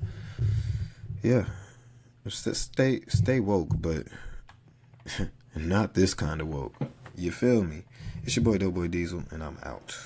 yeah, stay woke, but not this kind of woke. You feel me? It's your boy Dope Boy Diesel, and I'm out.